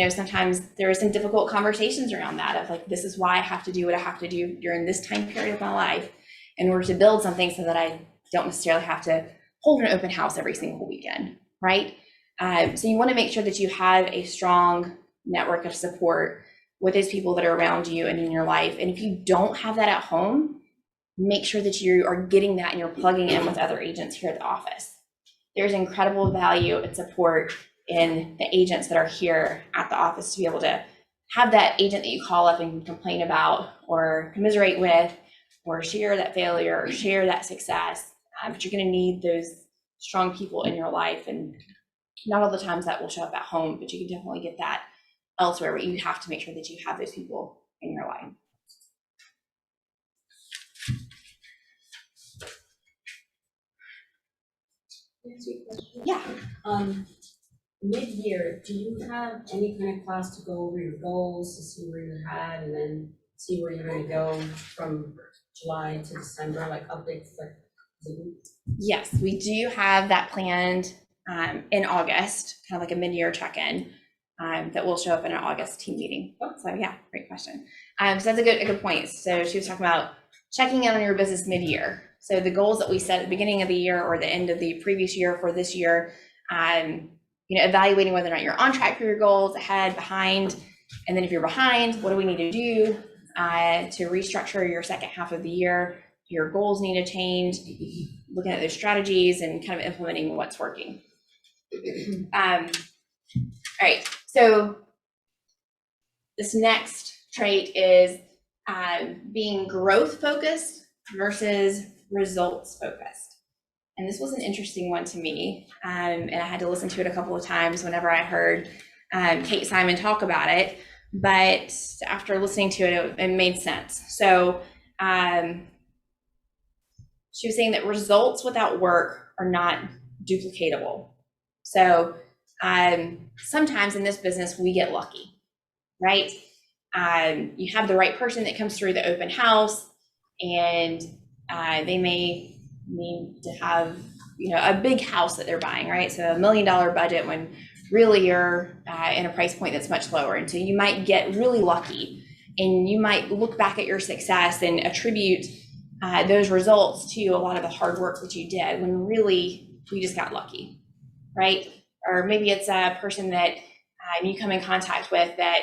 [SPEAKER 1] sometimes there were some difficult conversations around that of like, this is why I have to do what I have to do during this time period of my life in order to build something so that I don't necessarily have to hold an open house every single weekend, right? So you want to make sure that you have a strong network of support with those people that are around you and in your life. And if you don't have that at home, make sure that you are getting that and you're plugging in with other agents here at the office. There's incredible value and support in the agents that are here at the office to be able to have that agent that you call up and complain about or commiserate with or share that failure or share that success. But you're going to need those strong people in your life, and not all the times that will show up at home, but you can definitely get that elsewhere, but you have to make sure that you have those people in your life. Yeah.
[SPEAKER 11] Mid-year, do you have any kind of class to go over your goals, to see where you're at, and then see where you're gonna go from July to December, like updates, like?
[SPEAKER 1] Yes, we do have that planned in August, kind of like a mid-year check-in that will show up in an August team meeting. So yeah, great question. So that's a good point. So she was talking about checking in on your business mid-year. So the goals that we set at the beginning of the year or the end of the previous year for this year, evaluating whether or not you're on track for your goals, ahead, behind, and then if you're behind, what do we need to do to restructure your second half of the year? Your goals need to change, looking at those strategies and kind of implementing what's working. All right, so this next trait is being growth focused versus results focused. And this was an interesting one to me. And I had to listen to it a couple of times whenever I heard Kate Simon talk about it. But after listening to it, it made sense. So she was saying that results without work are not duplicatable. So sometimes in this business, we get lucky, right? You have the right person that comes through the open house, and they may need to have a big house that they're buying, right? So $1 million budget when really you're in a price point that's much lower. And so you might get really lucky, and you might look back at your success and attribute those results to a lot of the hard work that you did when really you just got lucky, right? Or maybe it's a person that you come in contact with that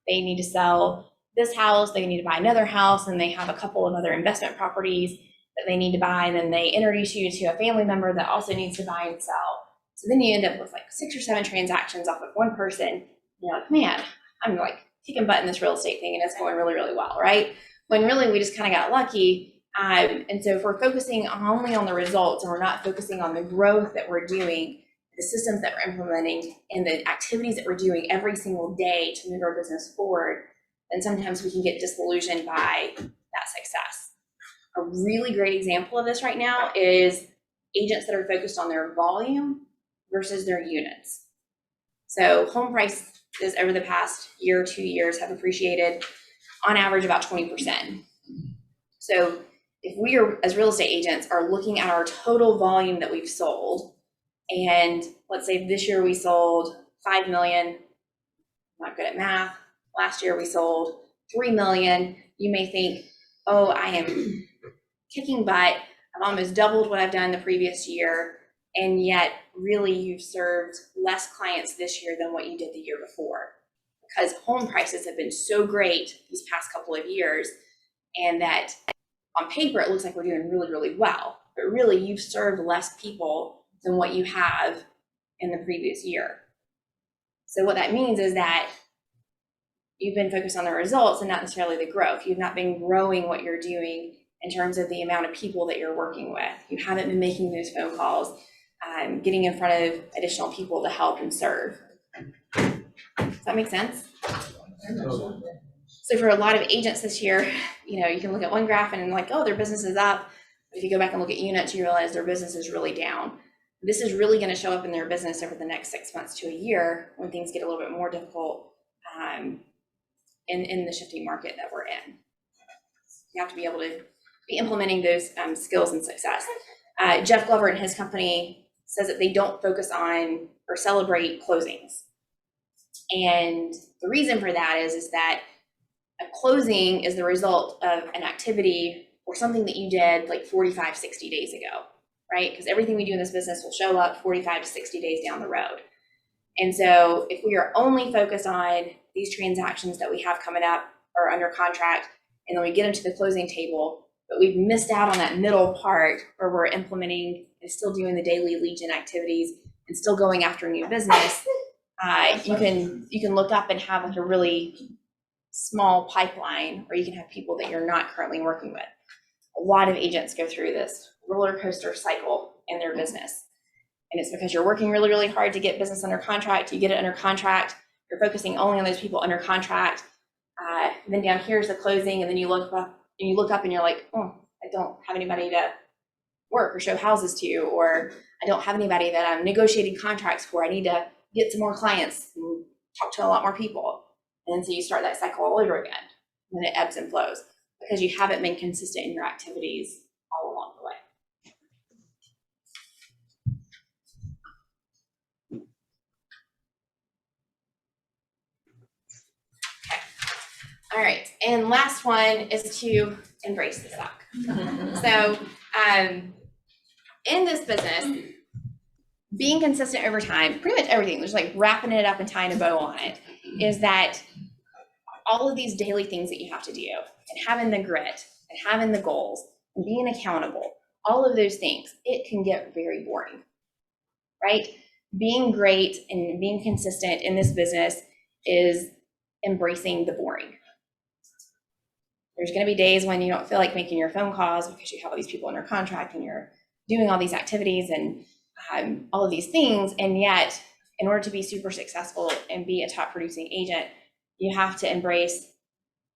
[SPEAKER 1] they need to sell this house, they need to buy another house, and they have a couple of other investment properties that they need to buy, and then they introduce you to a family member that also needs to buy and sell. So then you end up with like 6 or 7 transactions off of one person. You're like, man, I'm like kicking butt in this real estate thing, and it's going really, really well, right? When really we just kind of got lucky. And so if we're focusing only on the results and we're not focusing on the growth that we're doing, the systems that we're implementing, and the activities that we're doing every single day to move our business forward, then sometimes we can get disillusioned by that success. A really great example of this right now is agents that are focused on their volume versus their units. So home prices over the past year or 2 years have appreciated on average about 20%. So if we are, as real estate agents, are looking at our total volume that we've sold, and let's say this year we sold 5 million, I'm not good at math, last year we sold 3 million, you may think, oh, I am kicking butt, I've almost doubled what I've done the previous year, and yet really you've served less clients this year than what you did the year before, because home prices have been so great these past couple of years, and that on paper it looks like we're doing really, really well, but really you've served less people than what you have in the previous year. So what that means is that you've been focused on the results and not necessarily the growth. You've not been growing what you're doing in terms of the amount of people that you're working with. You haven't been making those phone calls, getting in front of additional people to help and serve. Does that make sense? So for a lot of agents this year, you can look at one graph and like, oh, their business is up. But if you go back and look at units, you realize their business is really down. This is really going to show up in their business over the next 6 months to a year when things get a little bit more difficult in the shifting market that we're in. You have to be able to be implementing those skills and success. Jeff Glover and his company says that they don't focus on or celebrate closings. And the reason for that is that a closing is the result of an activity or something that you did like 45, 60 days ago, right? Because everything we do in this business will show up 45 to 60 days down the road. And so if we are only focused on these transactions that we have coming up or under contract, and then we get them to the closing table, but we've missed out on that middle part where we're implementing and still doing the daily lead gen activities and still going after new business, You can look up and have like a really small pipeline, or you can have people that you're not currently working with. A lot of agents go through this roller coaster cycle in their business. And it's because you're working really, really hard to get business under contract. You get it under contract. You're focusing only on those people under contract. Then down here's the closing, and then you look up and you're like, oh, I don't have anybody to work or show houses to, or I don't have anybody that I'm negotiating contracts for. I need to get some more clients and talk to a lot more people. And then so you start that cycle all over again, and it ebbs and flows because you haven't been consistent in your activities all along the way. All right, and last one is to embrace the suck. So in this business, being consistent over time, pretty much everything, there's like wrapping it up and tying a bow on it, is that all of these daily things that you have to do, and having the grit, and having the goals, and being accountable, all of those things, it can get very boring, right? Being great and being consistent in this business is embracing the boring. There's going to be days when you don't feel like making your phone calls because you have all these people under contract and you're doing all these activities and all of these things. And yet, in order to be super successful and be a top producing agent, you have to embrace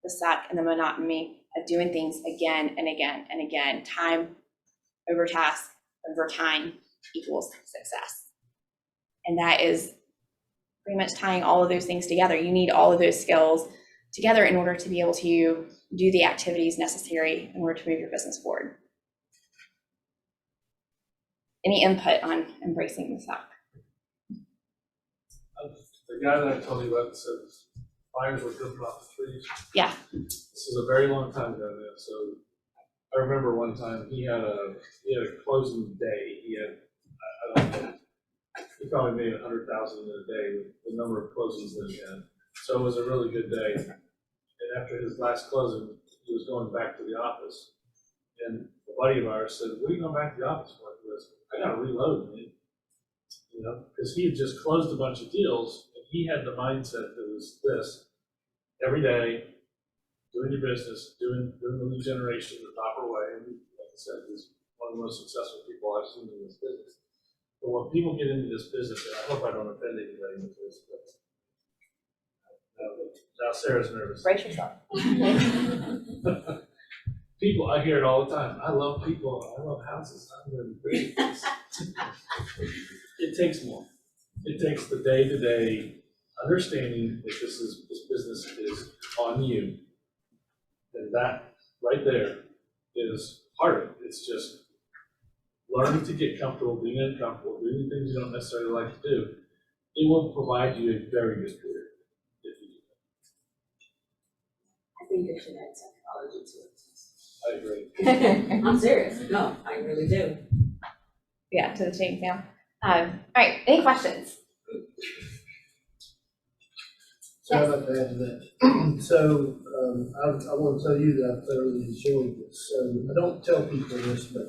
[SPEAKER 1] the suck and the monotony of doing things again and again and again. Time over task over time equals success. And that is pretty much tying all of those things together. You need all of those skills together in order to be able to do the activities necessary in order to move your business forward. Any input on embracing the suck?
[SPEAKER 10] The guy that I told you about said fires were dripping off the trees.
[SPEAKER 1] Yeah.
[SPEAKER 10] This is a very long time ago now. So I remember one time he had a closing day. He had, I don't know, he probably made 100,000 in a day with the number of closings that he had. So it was a really good day. And after his last closing, he was going back to the office. And a buddy of ours said, "What are you going back to the office for?" He goes, "I got to reload, man." You know, because he had just closed a bunch of deals, and he had the mindset that was this: every day, doing your business, doing the lead generation the proper way. And like I said, he's one of the most successful people I've seen in this business. But when people get into this business, and I hope I don't offend anybody with this, but now Sarah's nervous.
[SPEAKER 1] Brace yourself.
[SPEAKER 10] People, I hear it all the time. I love people. I love houses. I'm going to be great. It takes more. It takes the day-to-day understanding that this business is on you, and that right there is part of it. It's just learning to get comfortable, being uncomfortable, doing things you don't necessarily like to do. It will provide you a very good career if you do that.
[SPEAKER 11] I think they should add psychology to it.
[SPEAKER 10] I agree.
[SPEAKER 11] I'm serious. No, I really do.
[SPEAKER 1] Yeah, to the team, yeah. All right, any questions?
[SPEAKER 7] So I'd like to add to that. So I want to tell you that I thoroughly enjoyed this. So I don't tell people this, but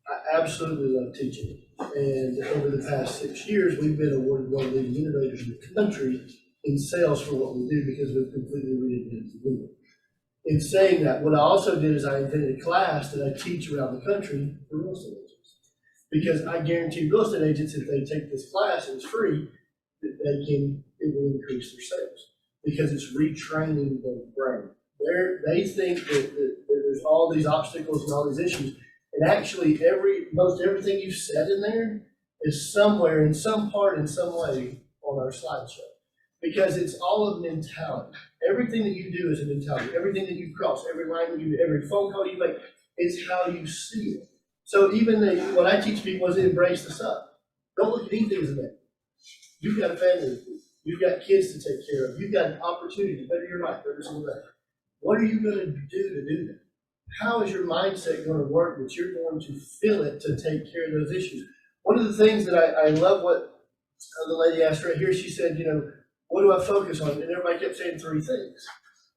[SPEAKER 7] I absolutely love teaching. And over the past 6 years, we've been awarded one of the leading innovators in the country in sales for what we do because we've completely reinvented the wheel. In saying that, what I also did is I invented a class that I teach around the country for real estate agents. Because I guarantee real estate agents, if they take this class and it's free, that it will increase their sales. Because it's retraining the brain. They think that there's all these obstacles and all these issues. And actually most everything you've said in there is somewhere, in some part, in some way on our slideshow. Because it's all of mentality. Everything that you do is a mentality. Everything that you cross, every line that you do, every phone call you make, is how you see it. So even what I teach people is to embrace the suck. Don't look at anything as a negative. You've got a family, you've got kids to take care of, you've got an opportunity to better your life every single day. What are you going to do that? How is your mindset going to work that you're going to feel it to take care of those issues? One of the things that I love what the lady asked right here, she said, what do I focus on? And everybody kept saying 3 things.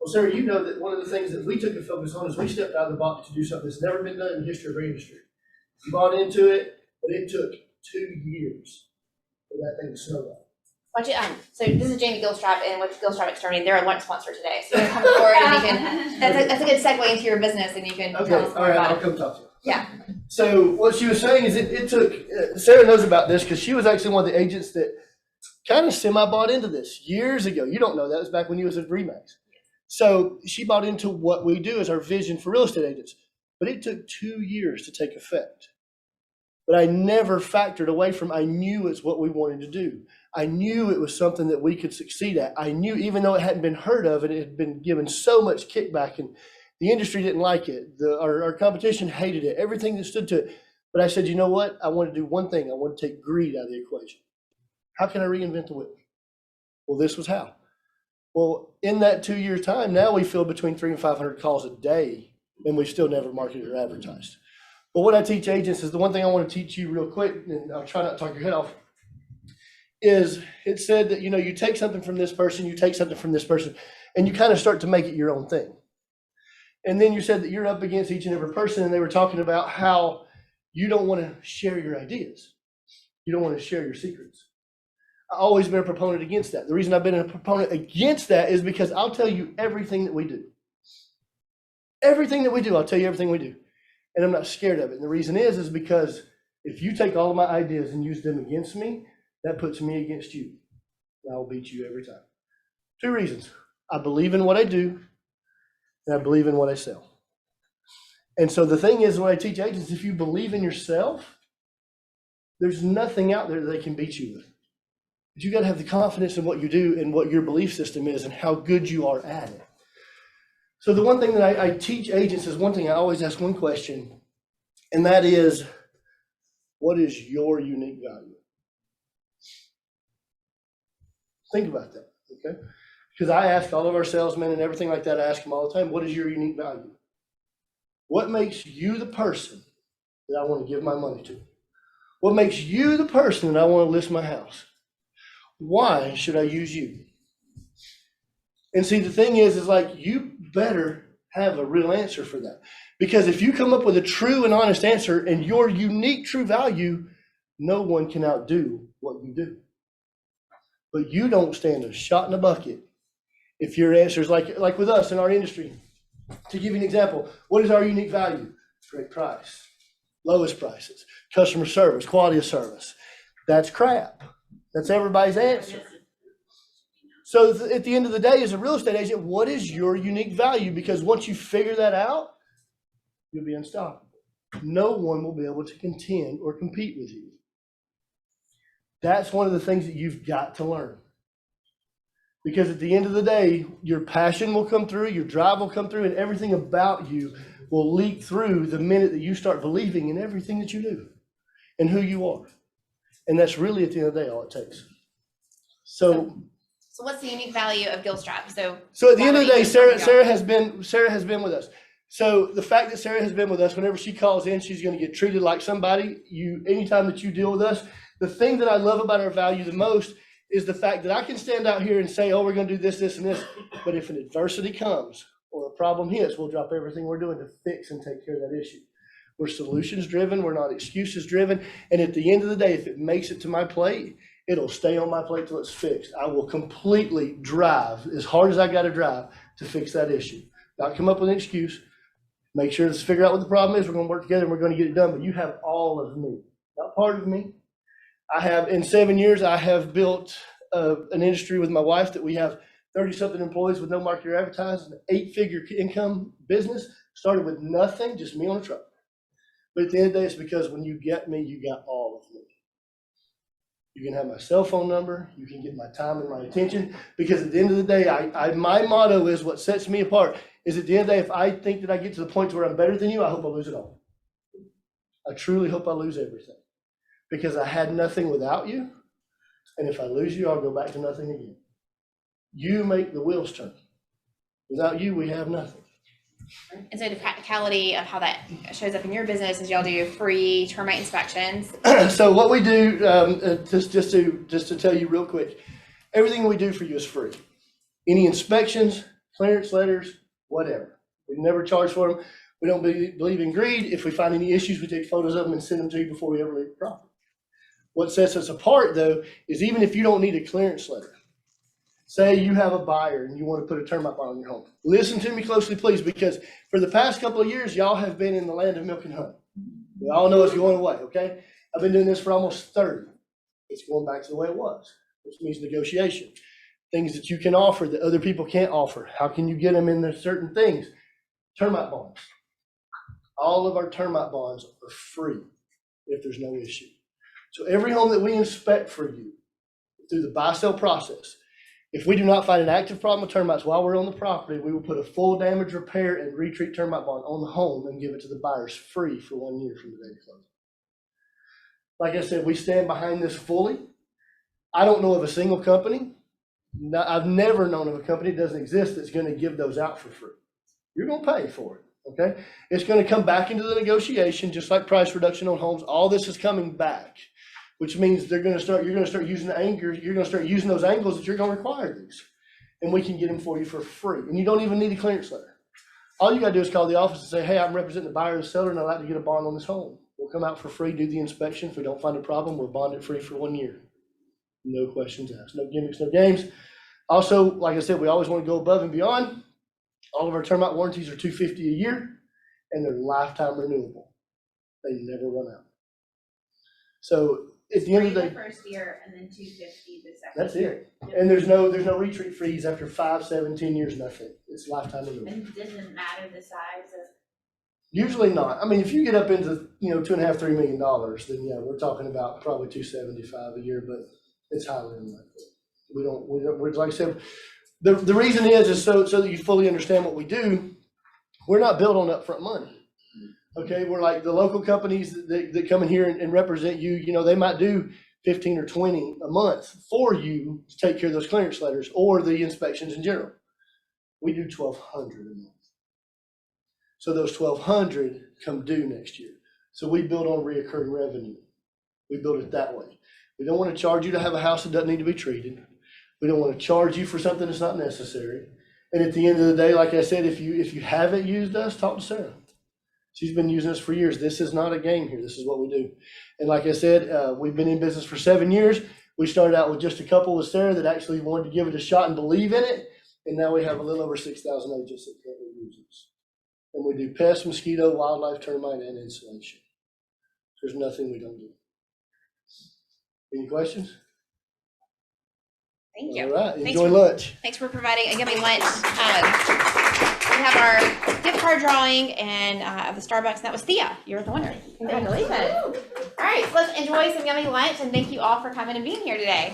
[SPEAKER 7] Well, Sarah, you know that one of the things that we took a focus on is we stepped out of the box to do something that's never been done in the history of our industry. We bought into it, but it took 2 years for that thing to snowball.
[SPEAKER 1] Watch it. So this is Jamie Gilstrap, and with Gilstrap Exterminating, they're a lunch sponsor today. So you can come forward and you can. That's a good segue into your business, and you can
[SPEAKER 7] Okay,
[SPEAKER 1] tell us
[SPEAKER 7] all
[SPEAKER 1] more
[SPEAKER 7] right,
[SPEAKER 1] about
[SPEAKER 7] I'll
[SPEAKER 1] it.
[SPEAKER 7] come talk to you.
[SPEAKER 1] Yeah.
[SPEAKER 7] So what she was saying is it took, Sarah knows about this because she was actually one of the agents that kind of semi-bought into this years ago. You don't know that. It was back when you was at Remax. So she bought into what we do as our vision for real estate agents. But it took 2 years to take effect. But I never factored away from, I knew it's what we wanted to do. I knew it was something that we could succeed at. I knew, even though it hadn't been heard of and it had been given so much kickback and the industry didn't like it, our competition hated it, everything that stood to it. But I said, you know what? I want to do one thing. I want to take greed out of the equation. How can I reinvent the wheel? Well, this was how. Well, in that 2 year time, now we field between 300 and 500 calls a day, and we've still never marketed or advertised. But what I teach agents is the one thing I want to teach you real quick, and I'll try not to talk your head off, is it said that, you take something from this person, you take something from this person, and you kind of start to make it your own thing. And then you said that you're up against each and every person, and they were talking about how you don't want to share your ideas. You don't want to share your secrets. I've always been a proponent against that. The reason I've been a proponent against that is because I'll tell you everything that we do. Everything that we do, I'll tell you everything we do. And I'm not scared of it. And the reason is because if you take all of my ideas and use them against me, that puts me against you. And I will beat you every time. 2 reasons. I believe in what I do, and I believe in what I sell. And so the thing is, when I teach agents, if you believe in yourself, there's nothing out there that they can beat you with. But you got to have the confidence in what you do and what your belief system is and how good you are at it. So the one thing that I teach agents is one thing I always ask one question, and that is, what is your unique value? Think about that, okay? Because I ask all of our salesmen and everything like that, I ask them all the time, what is your unique value? What makes you the person that I want to give my money to? What makes you the person that I want to list my house? Why should I use you? And see, the thing is like, you better have a real answer for that. Because if you come up with a true and honest answer and your unique true value, no one can outdo what you do. But you don't stand a shot in a bucket if your answer is like with us in our industry. To give you an example, what is our unique value? Great price, lowest prices, customer service, quality of service. That's crap. That's everybody's answer. So at the end of the day, as a real estate agent, what is your unique value? Because once you figure that out, you'll be unstoppable. No one will be able to contend or compete with you. That's one of the things that you've got to learn. Because at the end of the day, your passion will come through, your drive will come through, and everything about you will leak through the minute that you start believing in everything that you do and who you are. And that's really, at the end of the day, all it takes. So
[SPEAKER 1] what's the unique value of Gilstrap? So
[SPEAKER 7] at the end of the day, Sarah has been with us. So the fact that Sarah has been with us, whenever she calls in, she's going to get treated like somebody. Anytime that you deal with us, the thing that I love about our value the most is the fact that I can stand out here and say, oh, we're going to do this, this, and this. But if an adversity comes or a problem hits, we'll drop everything we're doing to fix and take care of that issue. We're solutions driven. We're not excuses driven. And at the end of the day, if it makes it to my plate, it'll stay on my plate till it's fixed. I will completely drive as hard as I got to drive to fix that issue. Not come up with an excuse. Make sure to figure out what the problem is. We're going to work together and we're going to get it done. But you have all of me, not part of me. I have, in 7 years, I have built an industry with my wife that we have 30-something employees with no market or advertising, an 8-figure income business. Started with nothing, just me on a truck. But at the end of the day, it's because when you get me, you got all of me. You can have my cell phone number. You can get my time and my attention. Because at the end of the day, my motto is what sets me apart is at the end of the day, if I think that I get to the point where I'm better than you, I hope I lose it all. I truly hope I lose everything. Because I had nothing without you. And if I lose you, I'll go back to nothing again. You make the wheels turn. Without you, we have nothing.
[SPEAKER 1] And so the practicality of how that shows up in your business is y'all do free termite inspections.
[SPEAKER 7] So what we do, just to tell you real quick, everything we do for you is free. Any inspections, clearance letters, whatever. We never charge for them. We don't believe in greed. If we find any issues, we take photos of them and send them to you before we ever leave the property. What sets us apart though, is even if you don't need a clearance letter, say you have a buyer and you want to put a termite bond on your home. Listen to me closely, please, because for the past couple of years, y'all have been in the land of milk and honey. We all know it's going away, okay? I've been doing this for almost 30. It's going back to the way it was, which means negotiation. Things that you can offer that other people can't offer. How can you get them into certain things? Termite bonds. All of our termite bonds are free if there's no issue. So every home that we inspect for you through the buy-sell process, if we do not find an active problem with termites while we're on the property, we will put a full damage repair and retreat termite bond on the home and give it to the buyers free for 1 year from the day of closing. Like I said, we stand behind this fully. I don't know of a single company. I've never known of a company that doesn't exist that's going to give those out for free. You're going to pay for it, okay? It's going to come back into the negotiation, just like price reduction on homes. All this is coming back, which means you're going to start using the anchors. You're going to start using those angles that you're going to require these, and we can get them for you for free. And you don't even need a clearance letter. All you got to do is call the office and say, hey, I'm representing the buyer and the seller, and I'd like to get a bond on this home. We'll come out for free, do the inspection. If we don't find a problem, we'll bond it free for 1 year. No questions asked, no gimmicks, no games. Also, like I said, we always want to go above and beyond. All of our termite warranties are $250 a year, and they're lifetime renewable. They never run out. So at the end of the day,
[SPEAKER 1] the first year and then $250 the second.
[SPEAKER 7] that's it. And there's no retreat fees after 5, 7, 10 years, nothing. It's lifetime renewable.
[SPEAKER 1] And it doesn't matter the size of.
[SPEAKER 7] Usually not. I mean, if you get up into, $2.5, $3 million, then yeah, we're talking about probably $275 a year, but it's highly unlikely. We're like I said, the reason is so that you fully understand what we do. We're not built on upfront money. Okay, we're like the local companies that come in here and represent you. They might do 15 or 20 a month for you to take care of those clearance letters or the inspections in general. We do 1,200 a month. So those 1,200 come due next year. So we build on reoccurring revenue. We build it that way. We don't want to charge you to have a house that doesn't need to be treated. We don't want to charge you for something that's not necessary. And at the end of the day, like I said, if you haven't used us, talk to Sarah. She's been using us for years. This is not a game here. This is what we do. And like I said, we've been in business for 7 years. We started out with just a couple with Sarah that actually wanted to give it a shot and believe in it. And now we have a little over 6,000 agents that currently use us. And we do pest, mosquito, wildlife, termite, and insulation. There's nothing we don't do. Any questions?
[SPEAKER 1] Thank you.
[SPEAKER 7] All right,
[SPEAKER 1] Thanks
[SPEAKER 7] enjoy
[SPEAKER 1] for-
[SPEAKER 7] lunch.
[SPEAKER 1] Thanks for providing a yummy lunch. We have our gift card drawing and of the Starbucks, and that was Thea. You're the winner. Congratulations. All right, so let's enjoy some yummy lunch, and thank you all for coming and being here today.